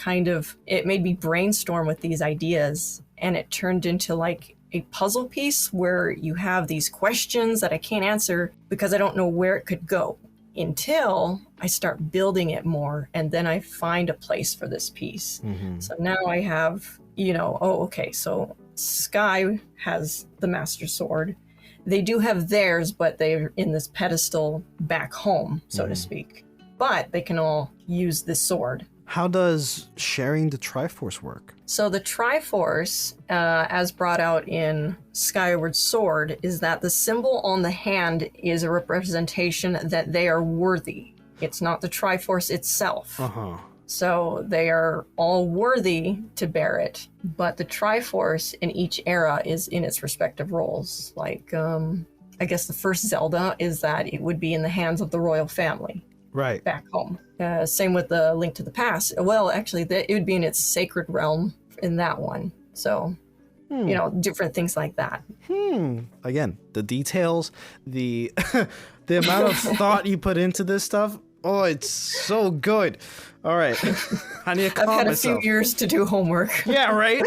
it made me brainstorm with these ideas, and it turned into like a puzzle piece where you have these questions that I can't answer because I don't know where it could go until I start building it more, and then I find a place for this piece. So now I have, okay, so Sky has the Master Sword. They do have theirs, but they're in this pedestal back home, so to speak. But they can all use this sword. How does sharing the Triforce work? So the Triforce, as brought out in Skyward Sword, is that the symbol on the hand is a representation that they are worthy. It's not the Triforce itself. So they are all worthy to bear it, but the Triforce in each era is in its respective roles. Like, I guess the first Zelda is that it would be in the hands of the royal family. Right. Back home. Same with the Link to the Past. Well, actually, it would be in its sacred realm in that one. So, different things like that. Again, the details, the the amount of thought you put into this stuff. Oh, it's so good. All right. I need to calm I've had myself. a few years to do homework. Yeah, right?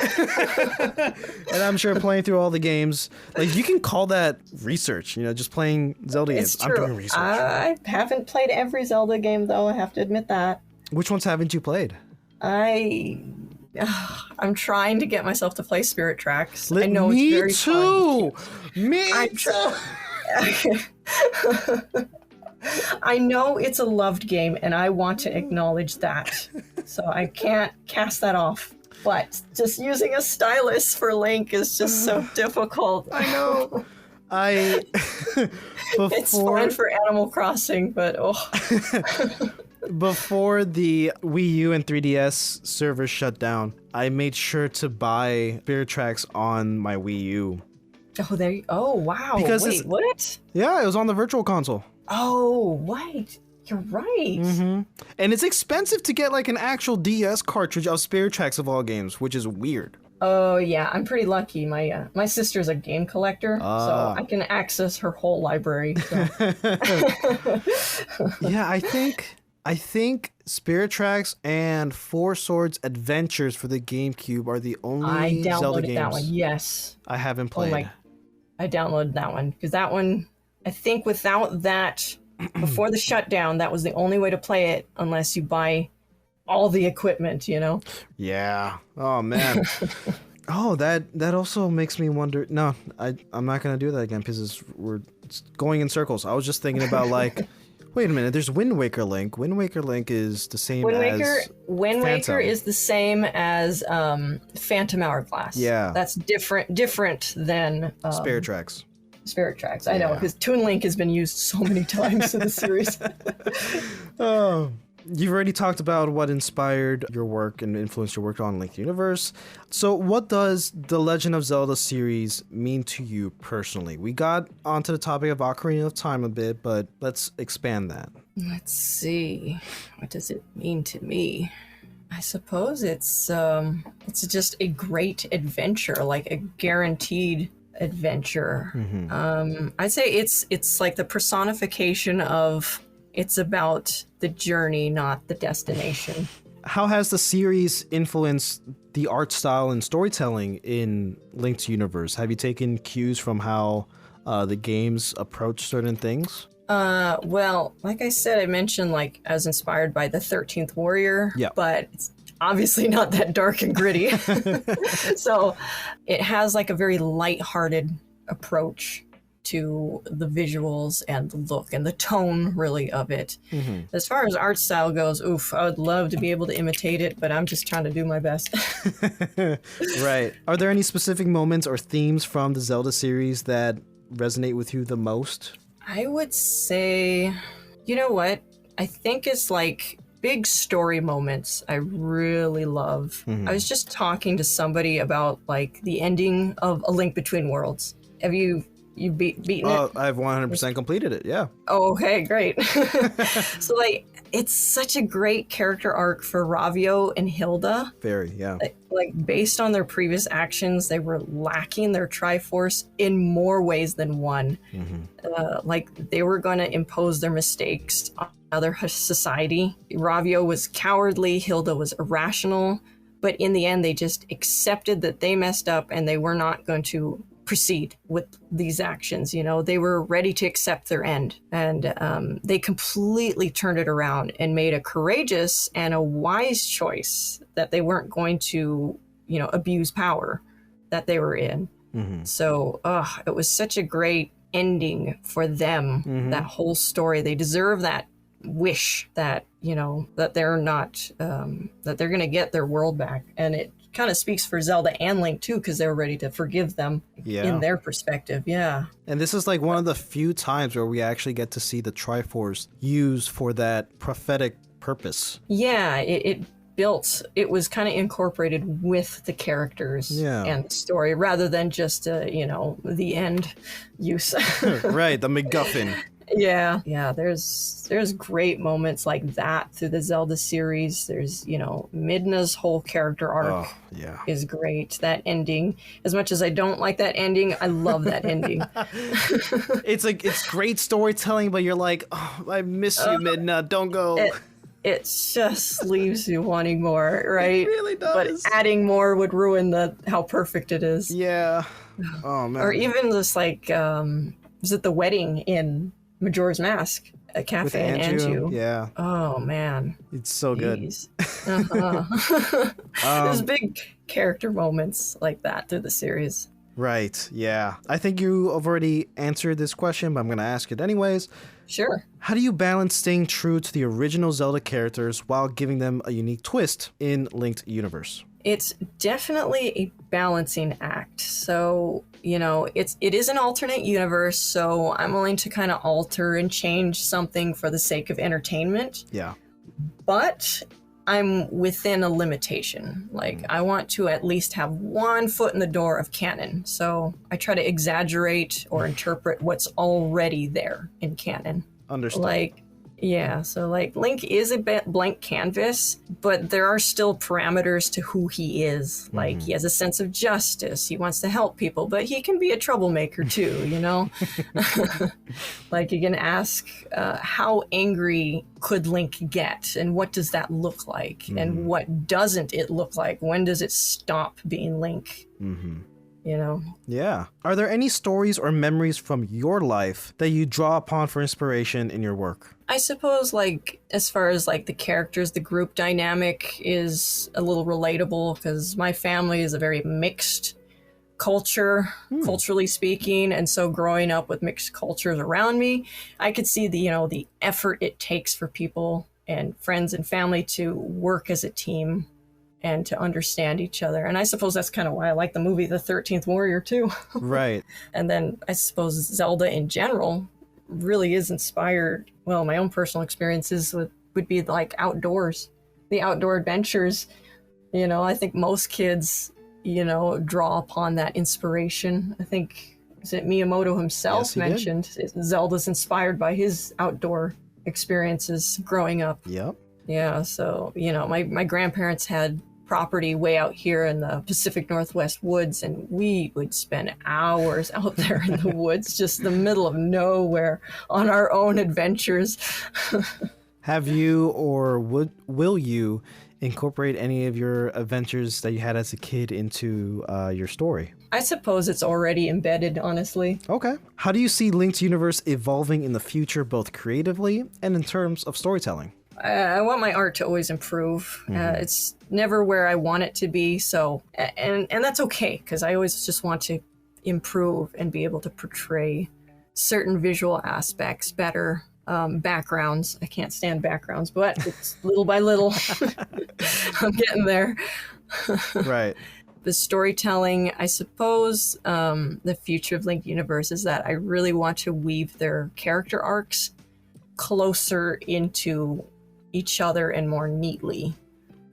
And I'm sure playing through all the games, like, you can call that research, just playing Zelda games. It's true. I'm doing research. I haven't played every Zelda game, though. I have to admit that. Which ones haven't you played? I'm trying to get myself to play Spirit Tracks. I know it's very too. fun. Me too. I know it's a loved game, and I want to acknowledge that. So I can't cast that off. But just using a stylus for Link is just so difficult. I know. It's fine for Animal Crossing, but Before the Wii U and 3DS servers shut down, I made sure to buy Spirit Tracks on my Wii U. Oh, wow. Because wait, what? Yeah, it was on the Virtual Console. Oh, wait. You're right. And it's expensive to get like an actual DS cartridge of Spirit Tracks of all games, which is weird. Oh, yeah. I'm pretty lucky. My sister's a game collector, so I can access her whole library. So. Yeah, I think Spirit Tracks and Four Swords Adventures for the GameCube are the only Zelda games that one. Yes. I haven't played. I downloaded that one because that one, I think without that, before the shutdown, that was the only way to play it unless you buy all the equipment, Yeah. Oh, man. Oh, that also makes me wonder. No, I'm not going to do that again because it's going in circles. I was just thinking about like, wait a minute, there's Wind Waker Link. Wind Waker Link is the same as Wind Waker is the same as Phantom Hourglass. Yeah. That's different than Spirit Tracks. Spirit Tracks. I know, because Toon Link has been used so many times in the series. Oh, you've already talked about what inspired your work and influenced your work on Link Universe. So what does the Legend of Zelda series mean to you personally? We got onto the topic of Ocarina of Time a bit, but let's expand that. Let's see. What does it mean to me? I suppose it's just a great adventure, like a guaranteed adventure. I'd say it's like the personification of it's about the journey, not the destination. How has the series influenced the art style and storytelling in Link's universe? Have you taken cues from how the games approach certain things? Well, like I said, I mentioned like I was inspired by the 13th Warrior, but it's obviously not that dark and gritty. So it has like a very lighthearted approach to the visuals and the look and the tone really of it. As far as art style goes, I would love to be able to imitate it, but I'm just trying to do my best. Right. Are there any specific moments or themes from the Zelda series that resonate with you the most? I would say, you know what? I think it's like big story moments I really love. I was just talking to somebody about like the ending of A Link Between Worlds. Have you beaten it? I've 100% completed it, yeah. Oh, okay, great. So like, it's such a great character arc for Ravio and Hilda. Very, yeah. Like based on their previous actions, they were lacking their Triforce in more ways than one. Like they were going to impose their mistakes on other society. Ravio was cowardly, Hilda was irrational, but in the end, they just accepted that they messed up and they were not going to proceed with these actions. You know, they were ready to accept their end, and they completely turned it around and made a courageous and a wise choice that they weren't going to, you know, abuse power that they were in. So it was such a great ending for them. That whole story, they deserve that wish that, you know, that they're not that they're gonna get their world back. And it kind of speaks for Zelda and Link too, because they're ready to forgive them in their perspective. Yeah. And this is like one of the few times where we actually get to see the Triforce used for that prophetic purpose. Yeah, it was kind of incorporated with the characters and the story rather than just you know, the end use. Right, the MacGuffin. Yeah, there's great moments like that through the Zelda series. There's, you know, Midna's whole character arc is great. That ending, as much as I don't like that ending, I love that ending. It's great storytelling, but you're like, oh, I miss you, Midna, don't go. It just leaves you wanting more, right? It really does. But adding more would ruin how perfect it is. Yeah. Oh man. Or even just like, was it the wedding in Majora's Mask, a cafe in Anju? Yeah. Oh man, it's so good. There's big character moments like that through the series. Right. Yeah. I think you have already answered this question, but I'm going to ask it anyways. Sure. How do you balance staying true to the original Zelda characters while giving them a unique twist in Linked Universe? It's definitely a balancing act. So, you know, it is an alternate universe, so I'm willing to kind of alter and change something for the sake of entertainment. Yeah. But I'm within a limitation. Like, I want to at least have one foot in the door of canon. So I try to exaggerate or interpret what's already there in canon. Understood. Like, yeah, so like Link is a blank canvas, but there are still parameters to who he is. Like he has a sense of justice. He wants to help people, but he can be a troublemaker too, you know? Like you can ask, how angry could Link get? And what does that look like? And what doesn't it look like? When does it stop being Link? You know? Yeah. Are there any stories or memories from your life that you draw upon for inspiration in your work? I suppose, like, as far as, like, the characters, the group dynamic is a little relatable because my family is a very mixed culture, culturally speaking. And so growing up with mixed cultures around me, I could see the, you know, the effort it takes for people and friends and family to work as a team and to understand each other. And I suppose that's kind of why I like the movie The 13th Warrior too. Right. And then I suppose Zelda in general really is inspired. Well, my own personal experiences would be like outdoors, the outdoor adventures. You know, I think most kids, you know, draw upon that inspiration. I think, is it Miyamoto himself mentioned Zelda's inspired by his outdoor experiences growing up. Yep. Yeah, so, you know, my grandparents had property way out here in the Pacific Northwest woods, and we would spend hours out there in the woods, just the middle of nowhere, on our own adventures. Have you or will you incorporate any of your adventures that you had as a kid into your story? I suppose it's already embedded, honestly. Okay. How do you see Link's universe evolving in the future, both creatively and in terms of storytelling? I want my art to always improve. It's never where I want it to be. So, and that's okay, because I always just want to improve and be able to portray certain visual aspects better. Backgrounds. I can't stand backgrounds, but it's little by little. I'm getting there. Right. The storytelling, I suppose, the future of Link Universe is that I really want to weave their character arcs closer into each other and more neatly.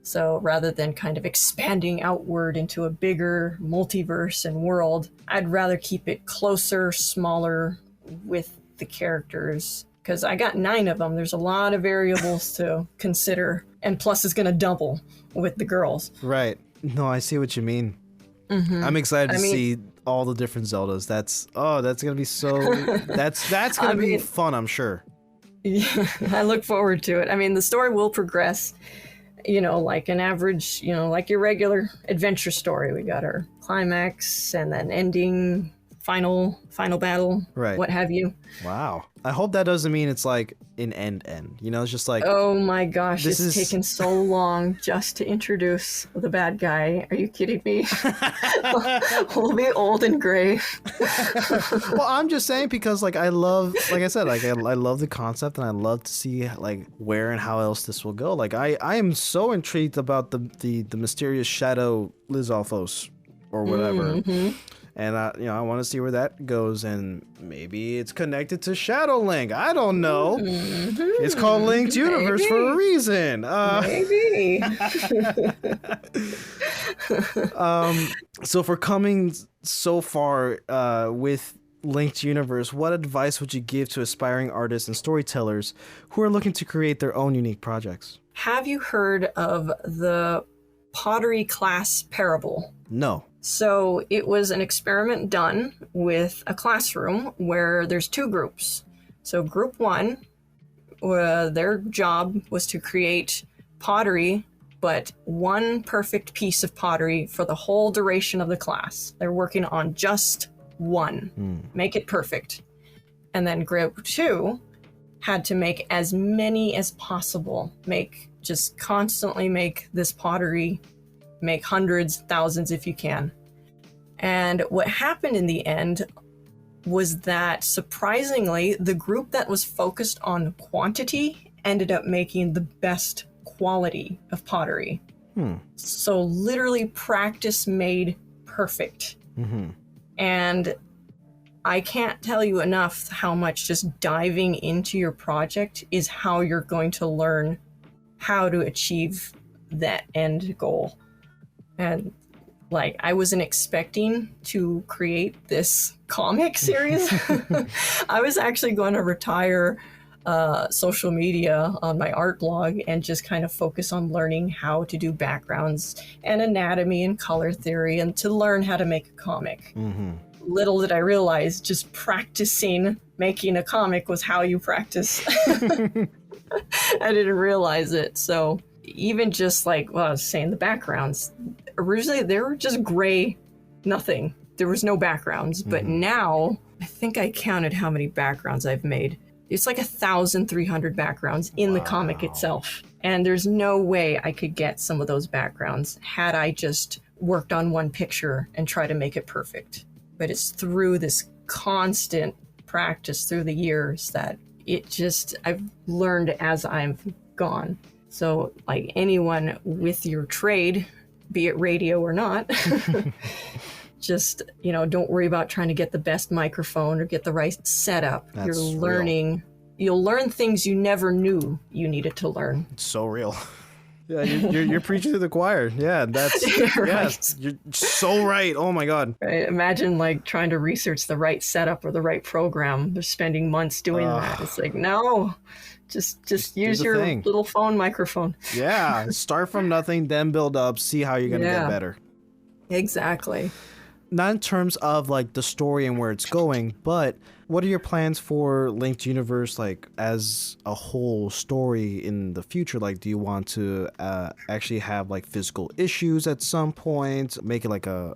So rather than kind of expanding outward into a bigger multiverse and world, I'd rather keep it closer, smaller with the characters. Because I got 9 of them. There's a lot of variables to consider. And plus it's going to double with the girls. Right. No, I see what you mean. Mm-hmm. I'm excited to see all the different Zeldas. That's going to be so... that's going to be fun, I'm sure. Yeah, I look forward to it. I mean, the story will progress. Like an average, like your regular adventure story. We got our climax and then ending, final battle, right? What have you. Wow. I hope that doesn't mean it's like an end. It's just like... Oh my gosh, it's taken so long just to introduce the bad guy. Are you kidding me? We'll be old and gray. Well, I'm just saying because like I love the concept and I love to see like where and how else this will go. Like I am so intrigued about the mysterious shadow Lizalfos or whatever. Mm-hmm. And I want to see where that goes, and maybe it's connected to Shadow Link. I don't know. Mm-hmm. It's called Linked Universe for a reason. Maybe. So for coming so far with Linked Universe, what advice would you give to aspiring artists and storytellers who are looking to create their own unique projects? Have you heard of the pottery class parable? No. So it was an experiment done with a classroom where there's 2 groups. So group 1, their job was to create pottery, but 1 perfect piece of pottery for the whole duration of the class. They're working on just 1. Make it perfect. And then group 2 had to make as many as possible. Constantly make this pottery. Make hundreds, thousands if you can. And what happened in the end was that surprisingly, the group that was focused on quantity ended up making the best quality of pottery. So literally practice made perfect. Mm-hmm. And I can't tell you enough how much just diving into your project is how you're going to learn how to achieve that end goal. And like, I wasn't expecting to create this comic series. I was actually going to retire social media on my art blog and just kind of focus on learning how to do backgrounds and anatomy and color theory and to learn how to make a comic. Mm-hmm. Little did I realize just practicing making a comic was how you practice. I didn't realize it. So even just like, well, I was saying, the backgrounds, originally they were just gray, nothing. There was no backgrounds. Mm-hmm. But now I think I counted how many backgrounds I've made. It's like 1,300 backgrounds in the comic itself. And there's no way I could get some of those backgrounds had I just worked on one picture and try to make it perfect. But it's through this constant practice through the years that I've learned as I've gone. So like anyone with your trade, be it radio or not, just, don't worry about trying to get the best microphone or get the right setup. That's You'll learn things you never knew you needed to learn. It's so real. Yeah, you're preaching to the choir. Yeah, that's right. Yes, you're so right. Oh my God. Right. Imagine like trying to research the right setup or the right program. They're spending months doing that. It's like, no, just use your little phone microphone. Yeah, start from nothing, then build up, see how you're gonna get better. Exactly. Not in terms of like the story and where it's going, but what are your plans for Linked Universe, like as a whole story in the future? Like, do you want to actually have like physical issues at some point, make it like a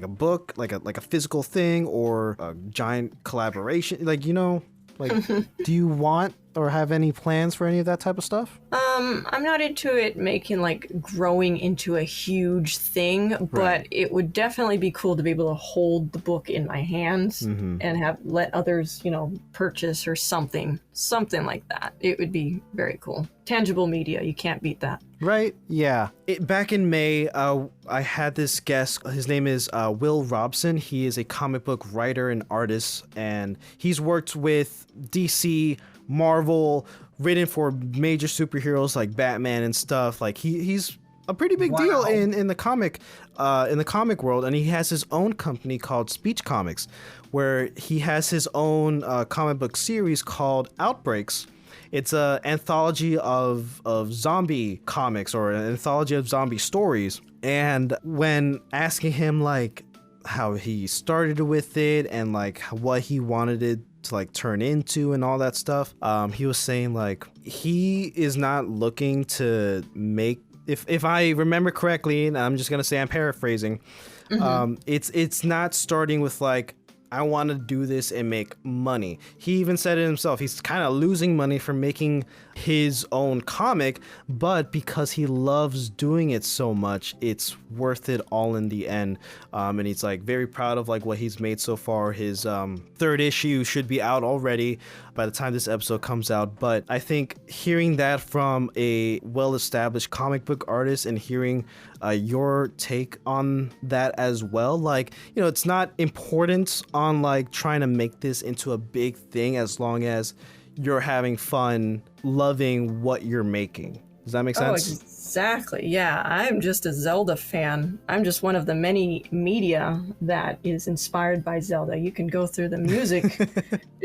book, like a physical thing, or a giant collaboration? Like, do you want or have any plans for any of that type of stuff? I'm not into it making like growing into a huge thing, but it would definitely be cool to be able to hold the book in my hands and let others, purchase or something like that. It would be very cool. Tangible media, you can't beat that. Right? Yeah. Back in May, I had this guest. His name is Will Robson. He is a comic book writer and artist, and he's worked with DC, Marvel, written for major superheroes like Batman and stuff. Like he's a pretty big deal in the comic world, and he has his own company called Speech Comics, where he has his own comic book series called Outbreaks. It's an anthology of zombie comics, or an anthology of zombie stories. And when asking him like how he started with it and like what he wanted it to like turn into and all that stuff, he was saying like he is not looking to make, if I remember correctly, and I'm just gonna say I'm paraphrasing, it's not starting with like, I want to do this and make money. He even said it himself. He's kind of losing money from making his own comic, but because he loves doing it so much, it's worth it all in the end. And he's like very proud of like what he's made so far. His third issue should be out already by the time this episode comes out. But I think hearing that from a well-established comic book artist and hearing your take on that as well, like, you know, it's not important on like trying to make this into a big thing as long as you're having fun loving what you're making. Does that make sense? Oh, exactly. Yeah, I'm just a Zelda fan. I'm just one of the many media that is inspired by Zelda. You can go through the music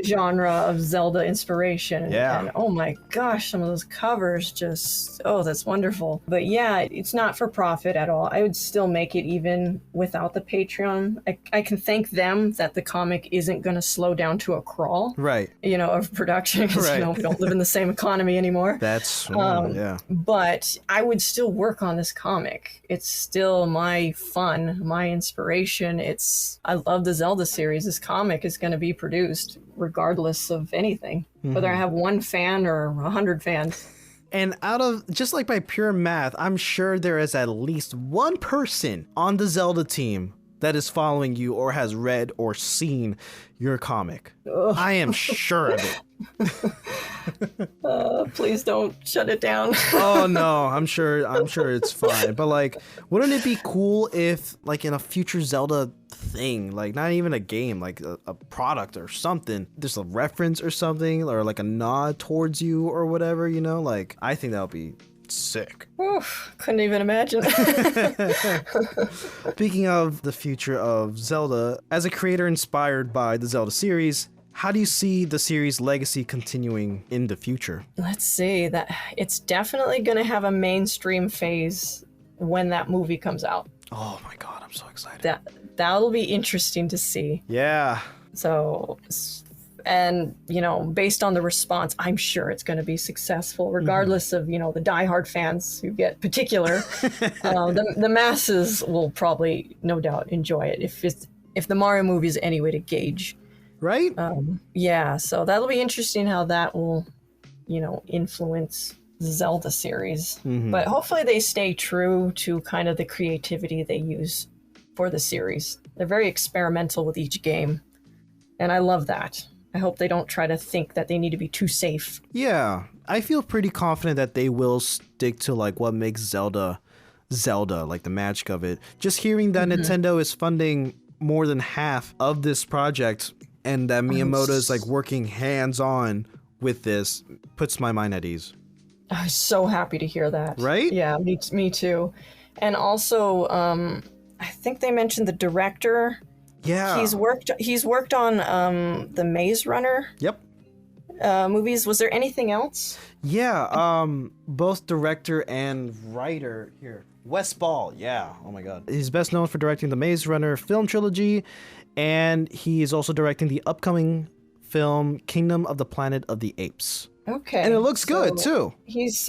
genre of Zelda inspiration. Yeah. And oh my gosh, some of those covers just, oh, that's wonderful. But yeah, it's not for profit at all. I would still make it even without the Patreon. I can thank them that the comic isn't going to slow down to a crawl. Right. You know, of production, because Right. you know, we don't live in the same economy anymore. That's, yeah. But I would still work on this comic. It's still my fun, my inspiration. I love the Zelda series. This comic is going to be produced regardless of anything, whether I have one fan or 100 fans. And out of, just like by pure math, I'm sure there is at least one person on the Zelda team that is following you or has read or seen your comic. Ugh. I am sure of it. Please don't shut it down. Oh no, I'm sure it's fine. But like, wouldn't it be cool if like in a future Zelda thing, like not even a game, like a product or something, there's a reference or something, or like a nod towards you or whatever, you know? Like, I think that would be sick. Oof, couldn't even imagine. Speaking of the future of Zelda, as a creator inspired by the Zelda series, how do you see the series' legacy continuing in the future? Let's see, that it's definitely going to have a mainstream phase when that movie comes out. Oh my god, I'm so excited. That'll be interesting to see. Yeah. So, and you know, based on the response, I'm sure it's going to be successful, regardless of, you know, the diehard fans who get particular. The masses will probably, no doubt, enjoy it if the Mario movie is any way to gauge. Right? Yeah, so that'll be interesting how that will, you know, influence the Zelda series. But hopefully they stay true to kind of the creativity they use for the series. They're very experimental with each game, and I love that. I hope they don't try to think that they need to be too safe. Yeah, I feel pretty confident that they will stick to like what makes Zelda, like the magic of it. Just hearing that Nintendo is funding more than half of this project and that Miyamoto is like working hands-on with this puts my mind at ease. I was so happy to hear that. Right? Yeah, me too. And also, I think they mentioned the director. Yeah. He's worked on the Maze Runner. Yep. Movies. Was there anything else? Yeah, both director and writer here. Wes Ball, yeah. Oh my god. He's best known for directing the Maze Runner film trilogy, and he is also directing the upcoming film Kingdom of the Planet of the Apes. Okay. And it looks good too. He's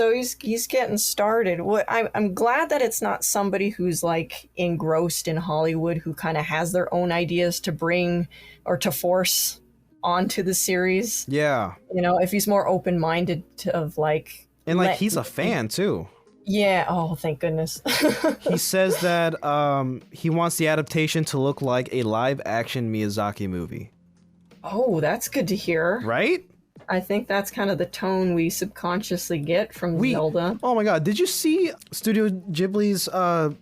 getting started. I'm glad that it's not somebody who's like engrossed in Hollywood who kind of has their own ideas to bring or to force onto the series. Yeah. You know, if he's more open-minded of like, and like he's a fan too. Yeah. Oh, thank goodness. He says that he wants the adaptation to look like a live-action Miyazaki movie. Oh, that's good to hear. Right? I think that's kind of the tone we subconsciously get from Zelda. Oh my god, did you see Studio Ghibli's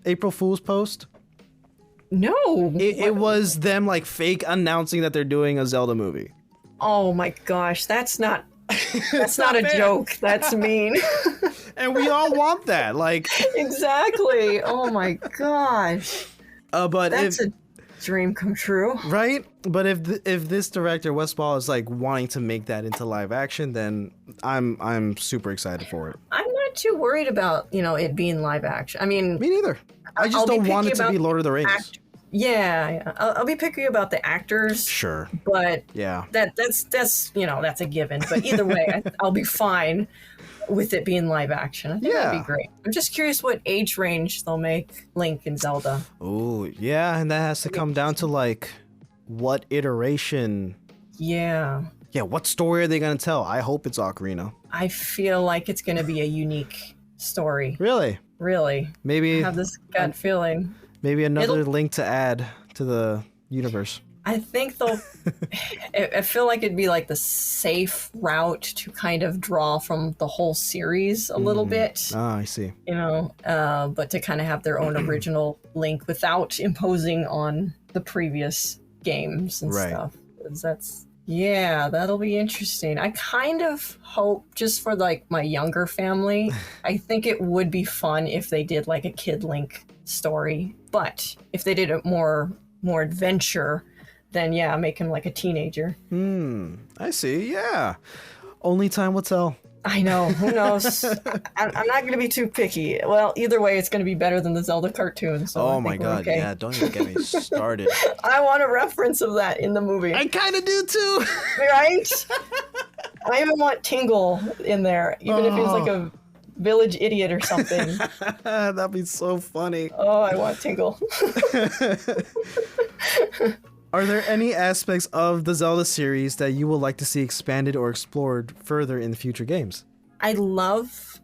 April Fool's post? No. It was them like fake announcing that they're doing a Zelda movie. Oh my gosh, that's not That's not a joke. That's mean. And we all want that. Like, exactly. Oh my gosh. but That's a dream come true. right? But if this director Westball is like wanting to make that into live action, then I'm super excited for it. I'm not too worried about, it being live action. I mean, Me neither. I just don't want it to be Lord of the Rings. Yeah. I'll be picky about the actors. Sure. But yeah, that's that's a given. But either way, I'll be fine with it being live action. I think that'd be great. I'm just curious what age range they'll make Link and Zelda. Oh, yeah, and that has to come down to like what iteration. Yeah. Yeah, what story are they gonna tell? I hope it's Ocarina. I feel like it's gonna be a unique story. Really? Maybe I have this gut feeling. Maybe another Link to add to the universe. I think they'll. I feel like it'd be like the safe route to kind of draw from the whole series a little bit. Ah, I see. But to kind of have their own original Link without imposing on the previous games and stuff. That'll be interesting. I kind of hope, just for like my younger family, I think it would be fun if they did like a Kid Link story. But if they did it more adventure, then make him like a teenager. I see. Yeah. Only time will tell. I know. Who knows? I'm not going to be too picky. Well, either way, it's going to be better than the Zelda cartoon. So oh my god! Okay. Yeah, don't even get me started. I want a reference of that in the movie. I kind of do too. Right? I even want Tingle in there, even if he's like a village idiot or something. That'd be so funny. Oh, I want Tingle. Are there any aspects of the Zelda series that you would like to see expanded or explored further in future games? I love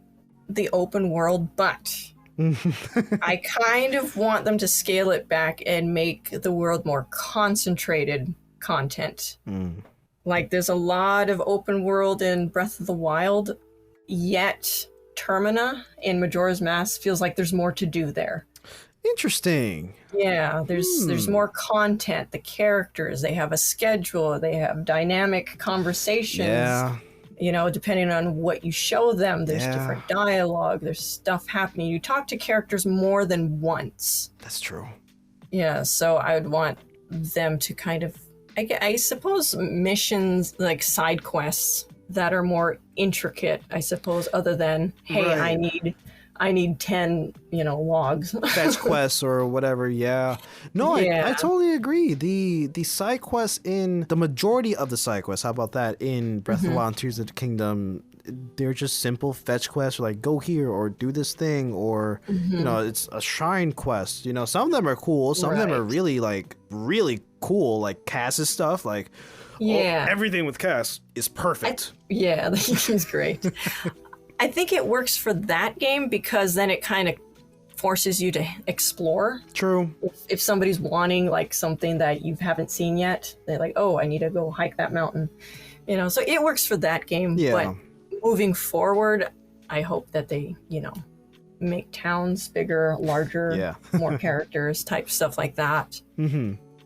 the open world, but I kind of want them to scale it back and make the world more concentrated content. Like, there's a lot of open world in Breath of the Wild, yet Termina in Majora's Mask feels like there's more to do there. Interesting. Yeah, there's more content. The characters, they have a schedule. They have dynamic conversations. Yeah. Depending on what you show them, there's different dialogue. There's stuff happening. You talk to characters more than once. That's true. Yeah, so I would want them to kind of, I suppose, missions, like side quests that are more intricate, I suppose, other than, hey, right. I need 10, logs. Fetch quests or whatever, yeah. No, I totally agree. The side quests in the majority of the side quests, how about that, in Breath of the Wild and Tears of the Kingdom, they're just simple fetch quests, like go here or do this thing, or it's a shrine quest. Some of them are cool, some of them are really cool, like Cass's stuff, like everything with Cass is perfect. He's great. I think it works for that game because then it kind of forces you to explore. True. If somebody's wanting like something that you haven't seen yet, they're like, oh, I need to go hike that mountain. So it works for that game. Yeah. But moving forward, I hope that they, make towns bigger, larger, more characters, type stuff like that.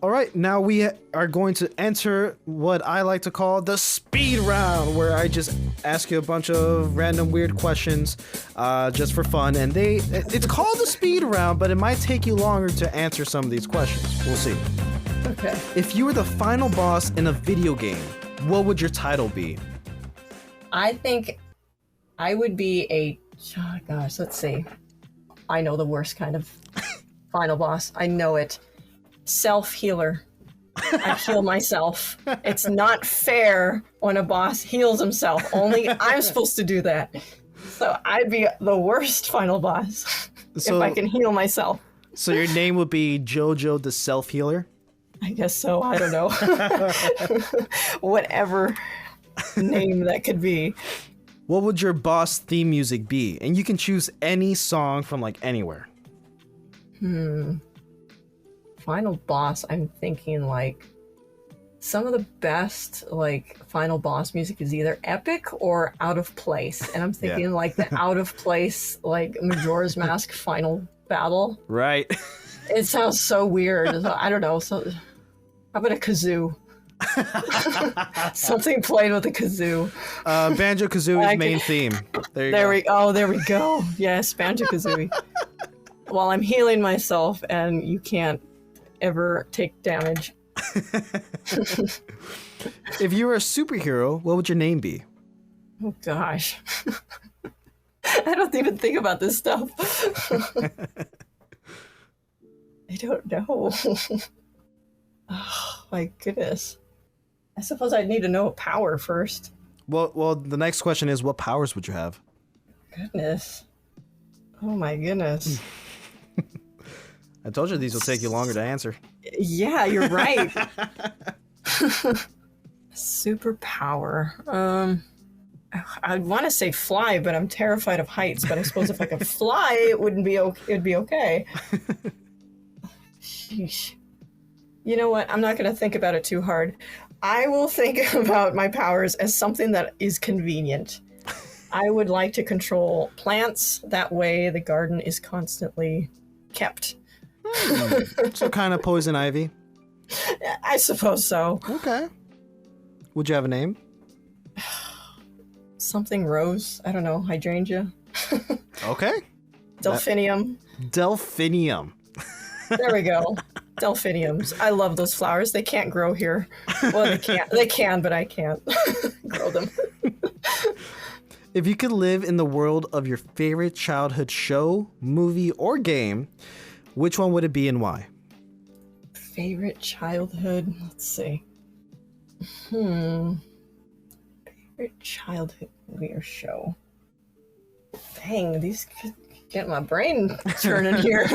All right, now we are going to enter what I like to call the speed round, where I just ask you a bunch of random weird questions just for fun. And it's called the speed round, but it might take you longer to answer some of these questions. We'll see. Okay. If you were the final boss in a video game, what would your title be? I think I would be let's see. I know the worst kind of final boss. I know it. Self-healer. I heal myself. It's not fair when a boss heals himself. Only I'm supposed to do that. So I'd be the worst final boss if I can heal myself. So your name would be Jojo the Self-Healer? I guess so. I don't know. Whatever name that could be. What would your boss theme music be? And you can choose any song from like anywhere. Final boss, I'm thinking like some of the best like final boss music is either epic or out of place, and I'm thinking like the out of place like Majora's Mask final battle. Right. It sounds so weird. So, I don't know. So how about a kazoo? Something played with a kazoo. Banjo-Kazooie's main theme. There you go. There we go. Yes, Banjo-Kazooie. While I'm healing myself, and you can't ever take damage. If you were a superhero, what would your name be? Oh gosh. I don't even think about this stuff. I don't know. Oh my goodness. I suppose I'd need to know a power first. Well, the next question is, what powers would you have? Goodness. Oh my goodness. I told you these will take you longer to answer. Yeah, you're right. Superpower. I'd want to say fly, but I'm terrified of heights. But I suppose if I could fly, it'd be okay. Sheesh. You know what? I'm not going to think about it too hard. I will think about my powers as something that is convenient. I would like to control plants. That way the garden is constantly kept. So kind of poison ivy? I suppose so. Okay. Would you have a name? Something rose. I don't know. Hydrangea. Okay. Delphinium. Delphinium. There we go. Delphiniums. I love those flowers. They can't grow here. Well, they can't. They can, but I can't grow them. If you could live in the world of your favorite childhood show, movie, or game, which one would it be and why? Favorite childhood? Let's see. Favorite childhood movie or show? Dang, these get my brain turning here.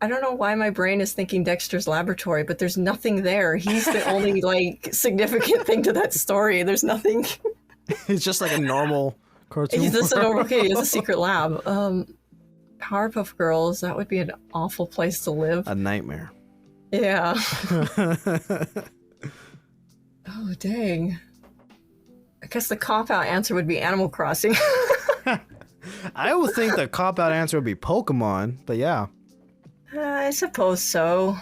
I don't know why my brain is thinking Dexter's Laboratory, but there's nothing there. He's the only significant thing to that story. There's nothing. It's just like a normal cartoon. He's just okay. He has a secret lab. Powerpuff Girls. That would be an awful place to live. A nightmare. Yeah. Oh dang. I guess the cop-out answer would be Animal Crossing. I would think the cop-out answer would be Pokemon, but yeah. I suppose so.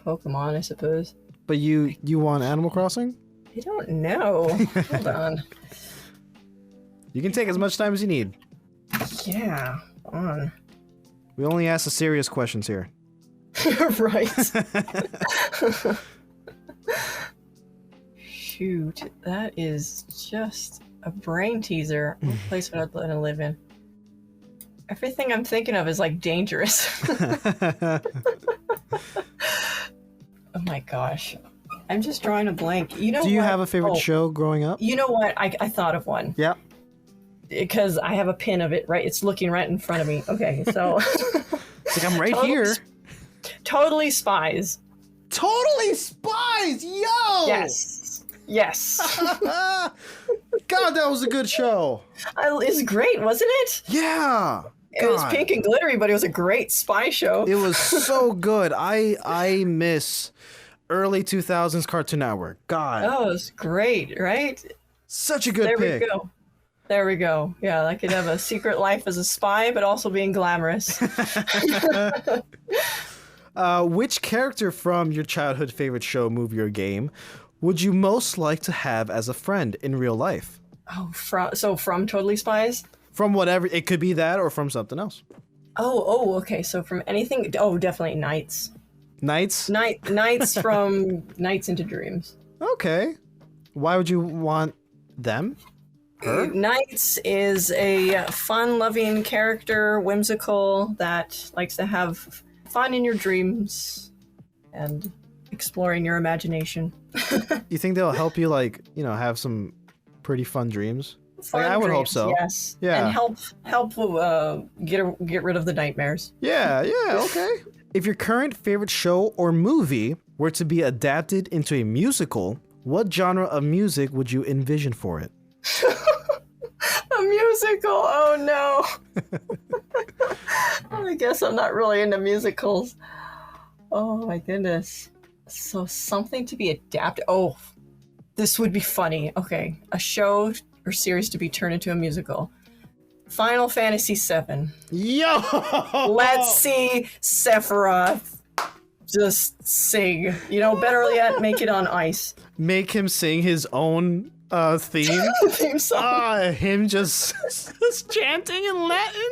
Pokemon, I suppose. But you want Animal Crossing? I don't know. Hold on. You can take as much time as you need. Yeah, on. We only ask the serious questions here. Right. Shoot, that is just a brain teaser. What place would I want to live in? Everything I'm thinking of is like dangerous. Oh my gosh. I'm just drawing a blank. You know, do you have a favorite show growing up? You know what? I thought of one. Yeah. Because I have a pin of it, right? It's looking right in front of me. Okay, so. It's like I'm right here. Totally Spies. Totally Spies! Yo! Yes. Yes. God, that was a good show. It's great, wasn't it? Yeah. It was pink and glittery, but it was a great spy show. It was so good. I miss early 2000s Cartoon Network. God. Oh, it was great, right? Such a good pick. There we go. There we go. Yeah, I could have a secret life as a spy, but also being glamorous. Which character from your childhood favorite show, movie, or game would you most like to have as a friend in real life? Oh, from Totally Spies? From whatever. It could be that or from something else. Oh, okay. So from anything. Oh, definitely Knights. Knights? Knights from Nights into Dreams. Okay. Why would you want them? Her? Knights is a fun-loving character, whimsical, that likes to have fun in your dreams and exploring your imagination. You think they'll help you, have some pretty fun dreams? I would hope so. Yes. Yeah. And help get rid of the nightmares. Yeah, okay. If your current favorite show or movie were to be adapted into a musical, what genre of music would you envision for it? A musical? Oh no. I guess I'm not really into musicals. Oh my goodness. So something to be adapted. Oh, this would be funny. Okay, a show or series to be turned into a musical. Final Fantasy VII. Yo! Let's see Sephiroth Just sing. Better yet, make it on ice. Make him sing his own theme. Theme song. Him just chanting in Latin.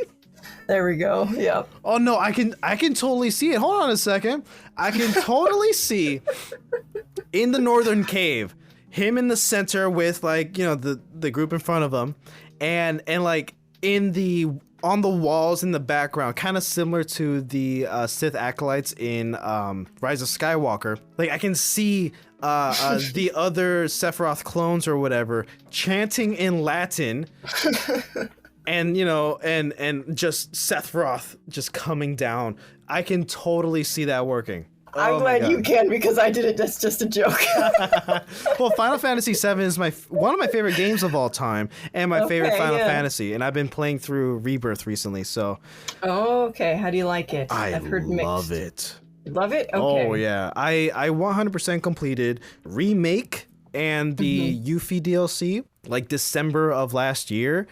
There we go. Yep. Oh no, I can totally see it. Hold on a second. I can totally see in the northern cave, him in the center with the group in front of him, and like on the walls in the background, kind of similar to the Sith acolytes in Rise of Skywalker. Like I can see the other Sephiroth clones or whatever chanting in Latin. And and just Sephiroth just coming down. I can totally see that working. I'm glad you can, because I did it. That's just a joke. Well, Final Fantasy VII is one of my favorite games of all time, and my favorite Final Fantasy. And I've been playing through Rebirth recently, so. Oh, okay. How do you like it? I've heard mixed. Love it. Love it? Okay. Oh yeah, I 100% completed Remake and the Yuffie DLC like December of last year.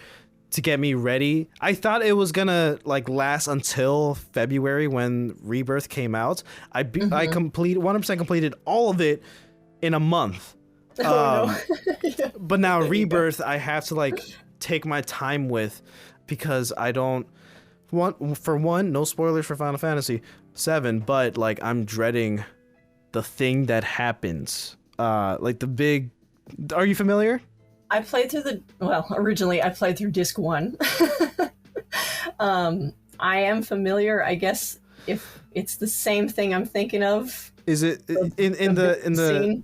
To get me ready. I thought it was gonna last until February when Rebirth came out. I 100% completed all of it in a month. No. But now Rebirth I have to take my time with, because I don't want, for one, no spoilers for Final Fantasy VII, but I'm dreading the thing that happens. The big. Are you familiar? I played through originally I played through disc 1. I am familiar, I guess, if it's the same thing I'm thinking of. Is it in the scene?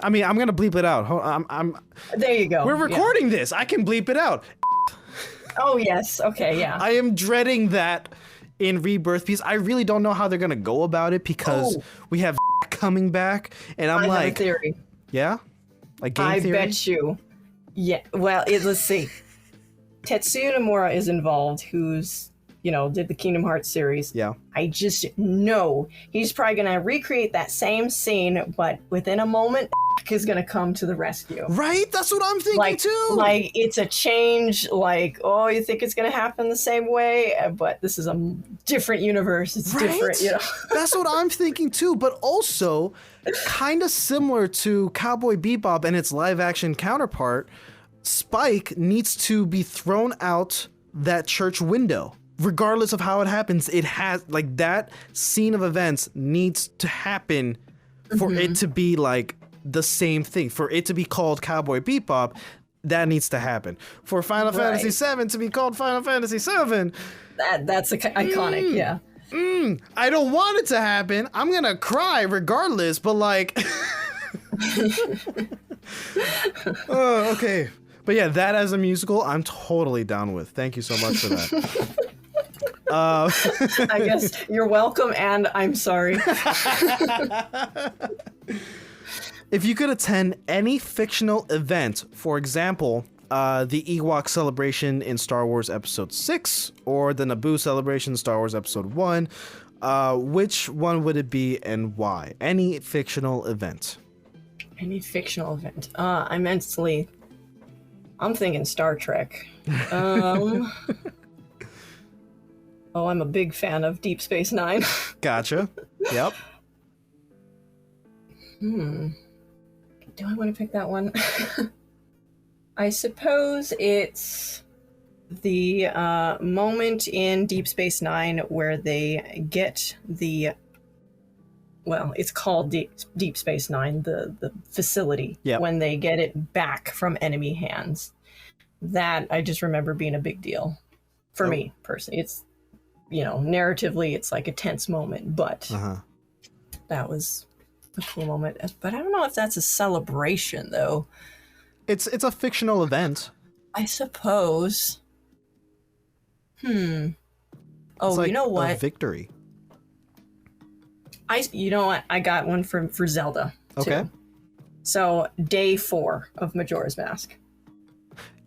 I mean, I'm gonna bleep it out. I'm There you go. We're recording this. I can bleep it out. Oh yes. Okay. Yeah. I am dreading that in Rebirth, because I really don't know how they're gonna go about it, because we have coming back, and I have a theory. Yeah. Game theory? I bet you. Yeah, well, let's see. Tetsuya Nomura is involved, who's, did the Kingdom Hearts series. Yeah. I just know he's probably going to recreate that same scene, but within a moment, is going to come to the rescue. Right? That's what I'm thinking too. It's a change, you think it's going to happen the same way, but this is a different universe. It's different, That's what I'm thinking too, but also kind of similar to Cowboy Bebop and its live action counterpart, Spike needs to be thrown out that church window. Regardless of how it happens, it has that scene of events needs to happen for it to be the same thing. For it to be called Cowboy Bebop, that needs to happen. For Final Fantasy VII to be called Final Fantasy VII, that's iconic. Yeah. I don't want it to happen. I'm gonna cry regardless, but oh, okay. But yeah, that as a musical, I'm totally down with. Thank you so much for that. I guess you're welcome, and I'm sorry. If you could attend any fictional event, for example, the Ewok celebration in Star Wars Episode 6 or the Naboo celebration in Star Wars Episode 1, which one would it be and why? Any fictional event. Any fictional event. I'm thinking Star Trek. I'm a big fan of Deep Space Nine. Gotcha. Yep. Do I want to pick that one? I suppose it's the moment in Deep Space Nine where they get it's called Deep Space Nine, the facility, when they get it back from enemy hands. That I just remember being a big deal for me personally. It's, narratively it's a tense moment, but that was a cool moment. But I don't know if that's a celebration though. It's a fictional event, I suppose. Oh, you know what? A victory. You know what? I got one for Zelda. Okay. Too. So day 4 of Majora's Mask.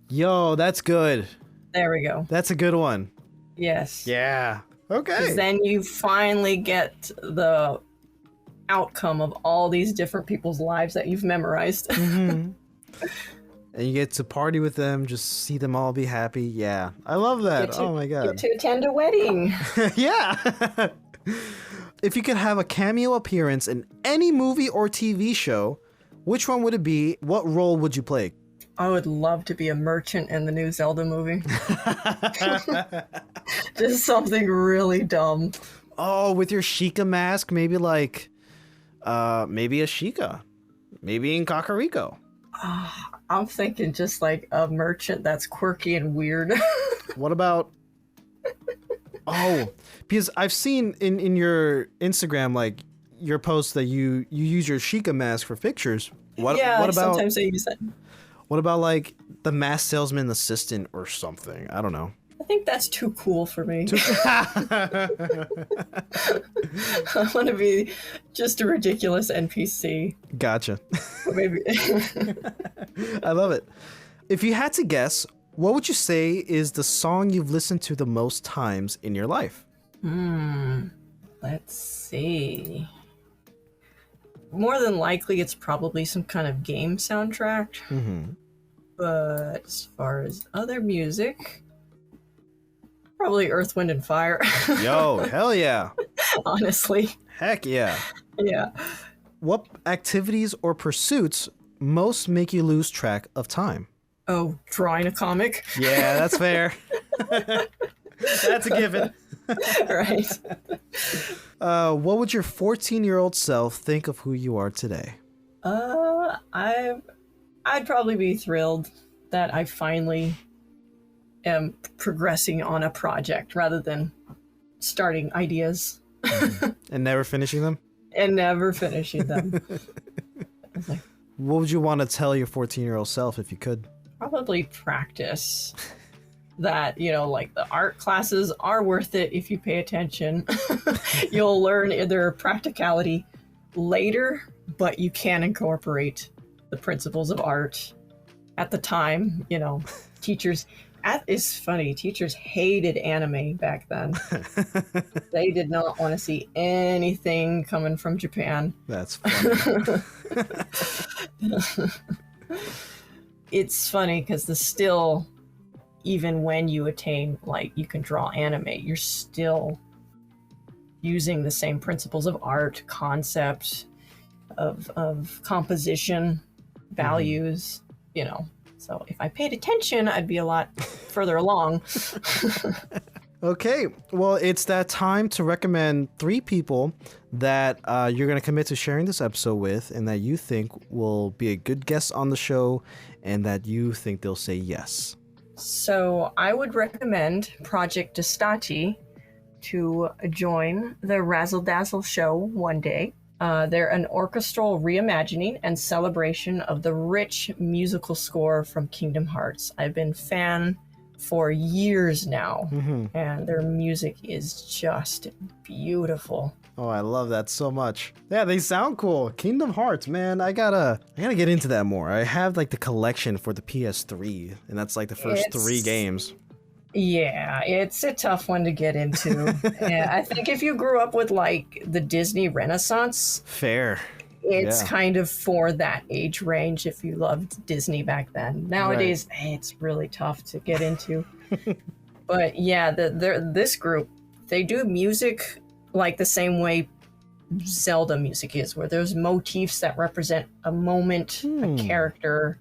Yo, that's good. There we go. That's a good one. Yes. Yeah. Okay. Because then you finally get the outcome of all these different people's lives that you've memorized. And you get to party with them, just see them all be happy. Yeah. I love that. Oh my god. Get to attend a wedding. Yeah. if you could have a cameo appearance in any movie or TV show, which one would it be? What role would you play? I would love to be a merchant in the new Zelda movie. Just something really dumb. Oh, with your Sheikah mask, maybe like, maybe a Sheikah. Maybe in Kakariko. I'm thinking just like a merchant that's quirky and weird. What about... Oh, because I've seen in your Instagram, like, your posts that you use your Sheikah mask for pictures. What about, sometimes I use it. What about, like, the mask salesman assistant or something? I don't know. I think that's too cool for me. I want to be just a ridiculous NPC. Gotcha. Maybe. I love it. If you had to guess, what would you say is the song you've listened to the most times in your life? Let's see. More than likely, it's probably some kind of game soundtrack. Mm-hmm. But as far as other music, probably Earth, Wind, and Fire. Yo, hell yeah. Honestly. Heck yeah. Yeah. What activities or pursuits most make you lose track of time? Oh, drawing a comic? Yeah, that's fair. That's a given. Right. What would your 14-year-old self think of who you are today? I'd probably be thrilled that I finally am progressing on a project rather than starting ideas. And never finishing them? And never finishing them. I was like, what would you want to tell your 14-year-old self if you could? probably practice. That, like the art classes are worth it if you pay attention. You'll learn their practicality later, but you can incorporate the principles of art. At the time, teachers... It's funny, teachers hated anime back then. They did not want to see anything coming from Japan. That's funny. It's funny because still, even when you attain, like, you can draw anime, you're still using the same principles of art, concept, of composition, values, So if I paid attention, I'd be a lot further along. Okay, well, it's that time to recommend 3 people that you're going to commit to sharing this episode with and that you think will be a good guest on the show and that you think they'll say yes. So I would recommend Project Destati to join the Razzle Dazzle show one day. They're an orchestral reimagining and celebration of the rich musical score from Kingdom Hearts. I've been a fan for years now, and their music is just beautiful. Oh, I love that so much. Yeah, they sound cool. Kingdom Hearts, man, I gotta get into that more. I have like the collection for the PS3, and that's like the first 3 games. Yeah, it's a tough one to get into. Yeah, I think if you grew up with like the Disney Renaissance, fair. It's kind of for that age range if you loved Disney back then. Nowadays, it's really tough to get into. But yeah, this group, they do music like the same way Zelda music is, where there's motifs that represent a moment, a character,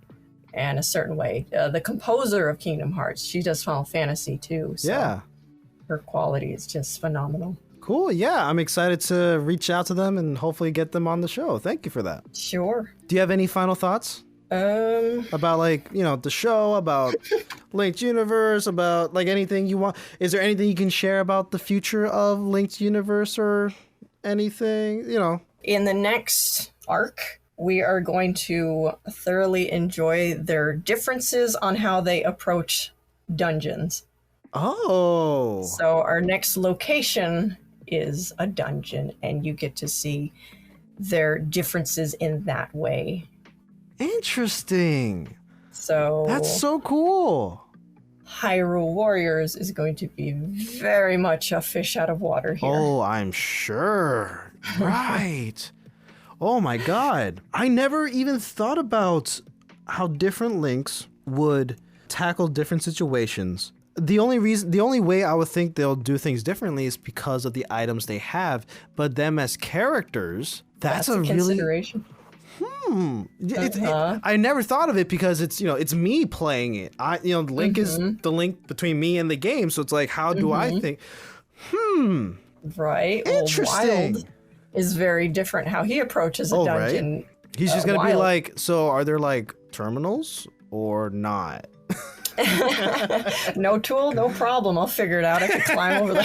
and a certain way. The composer of Kingdom Hearts, she does Final Fantasy too. So her quality is just phenomenal. Cool. Yeah, I'm excited to reach out to them and hopefully get them on the show. Thank you for that. Sure. Do you have any final thoughts? About like, the show, about Linked Universe, about like anything you want? Is there anything you can share about the future of Linked Universe or anything, In the next arc, we are going to thoroughly enjoy their differences on how they approach dungeons. Oh. So our next location is a dungeon, and you get to see their differences in that way. Interesting. So that's so cool. Hyrule Warriors is going to be very much a fish out of water here. Oh, I'm sure. Right. Oh my God. I never even thought about how different links would tackle different situations. The only way I would think they'll do things differently is because of the items they have. But them as characters, that's a consideration. I never thought of it because it's me playing it. Link is the link between me and the game. So it's like, how do I think? Right. Interesting. Well, Wild is very different how he approaches a dungeon. Right? He's just gonna be like, so are there like terminals or not? No tool, no problem. I'll figure it out. I can climb over the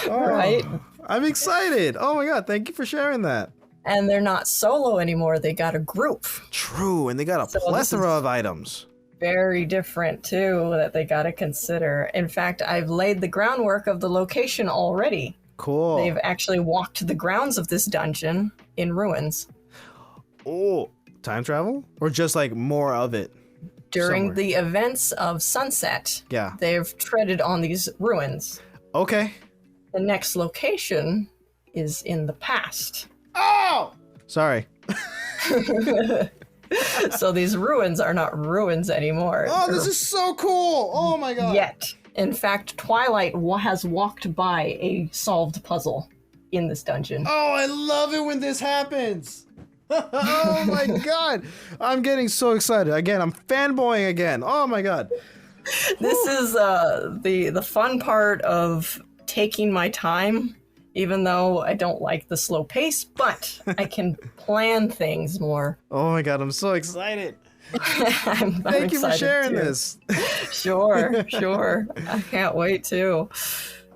hill. Right? I'm excited. Oh my god, thank you for sharing that. And they're not solo anymore. They got a group. True, and they got a plethora of items. Very different too that they got to consider. In fact, I've laid the groundwork of the location already. Cool. They've actually walked the grounds of this dungeon in ruins. Oh, time travel? Or just like more of it? During the events of sunset, they've treaded on these ruins. Okay. The next location is in the past. Oh! Sorry. So these ruins are not ruins anymore. Oh, this is so cool! Oh my god. Yet. In fact, Twilight has walked by a solved puzzle in this dungeon. Oh, I love it when this happens! Oh my god! I'm getting so excited. Again, I'm fanboying again. Oh my god. This is the fun part of taking my time, even though I don't like the slow pace, but I can plan things more. Oh my god, I'm so excited. I'm Thank you for sharing too. this. Sure. I can't wait too.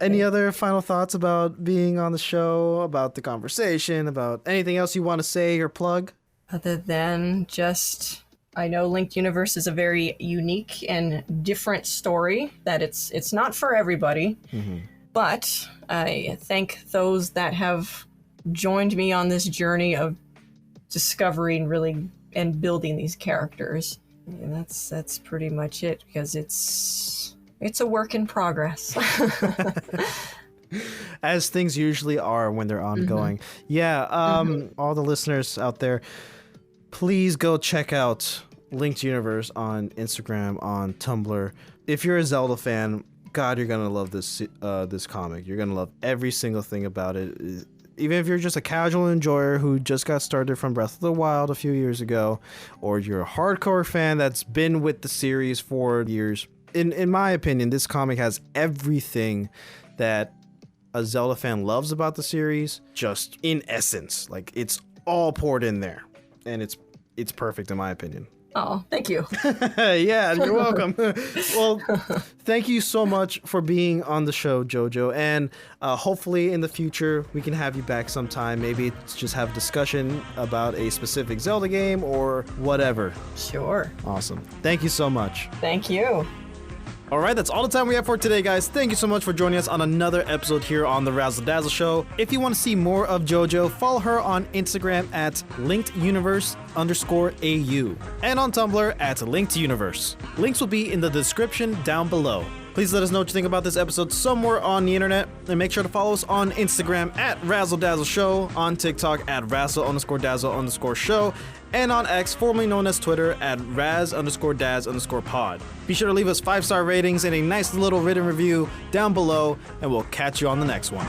Any other final thoughts about being on the show, about the conversation, about anything else you want to say or plug? Other than just, I know Linked Universe is a very unique and different story, that it's not for everybody, but I thank those that have joined me on this journey of discovering really and building these characters. And that's pretty much it, because it's a work in progress. As things usually are when they're ongoing. Yeah, all the listeners out there, please go check out Linked Universe on Instagram, on Tumblr. If you're a Zelda fan, God, you're gonna love this comic. You're gonna love every single thing about it. Even if you're just a casual enjoyer who just got started from Breath of the Wild a few years ago, or you're a hardcore fan that's been with the series for years, in my opinion, this comic has everything that a Zelda fan loves about the series, just in essence. Like, it's all poured in there, and it's perfect in my opinion. Oh, thank you. Yeah, you're welcome. Well, thank you so much for being on the show, Jojo. And hopefully in the future, we can have you back sometime. Maybe just have a discussion about a specific Zelda game or whatever. Sure. Awesome. Thank you so much. Thank you. All right, that's all the time we have for today, guys. Thank you so much for joining us on another episode here on the Razzle Dazzle Show. If you want to see more of JoJo, follow her on Instagram at linkeduniverse_AU and on Tumblr at linkeduniverse. Links will be in the description down below. Please let us know what you think about this episode somewhere on the internet, and make sure to follow us on Instagram at Razzle Dazzle Show, on TikTok at Razzle_Dazzle_Show, and on X, formerly known as Twitter, at Raz_Daz_pod. Be sure to leave us 5-star ratings and a nice little written review down below, and we'll catch you on the next one.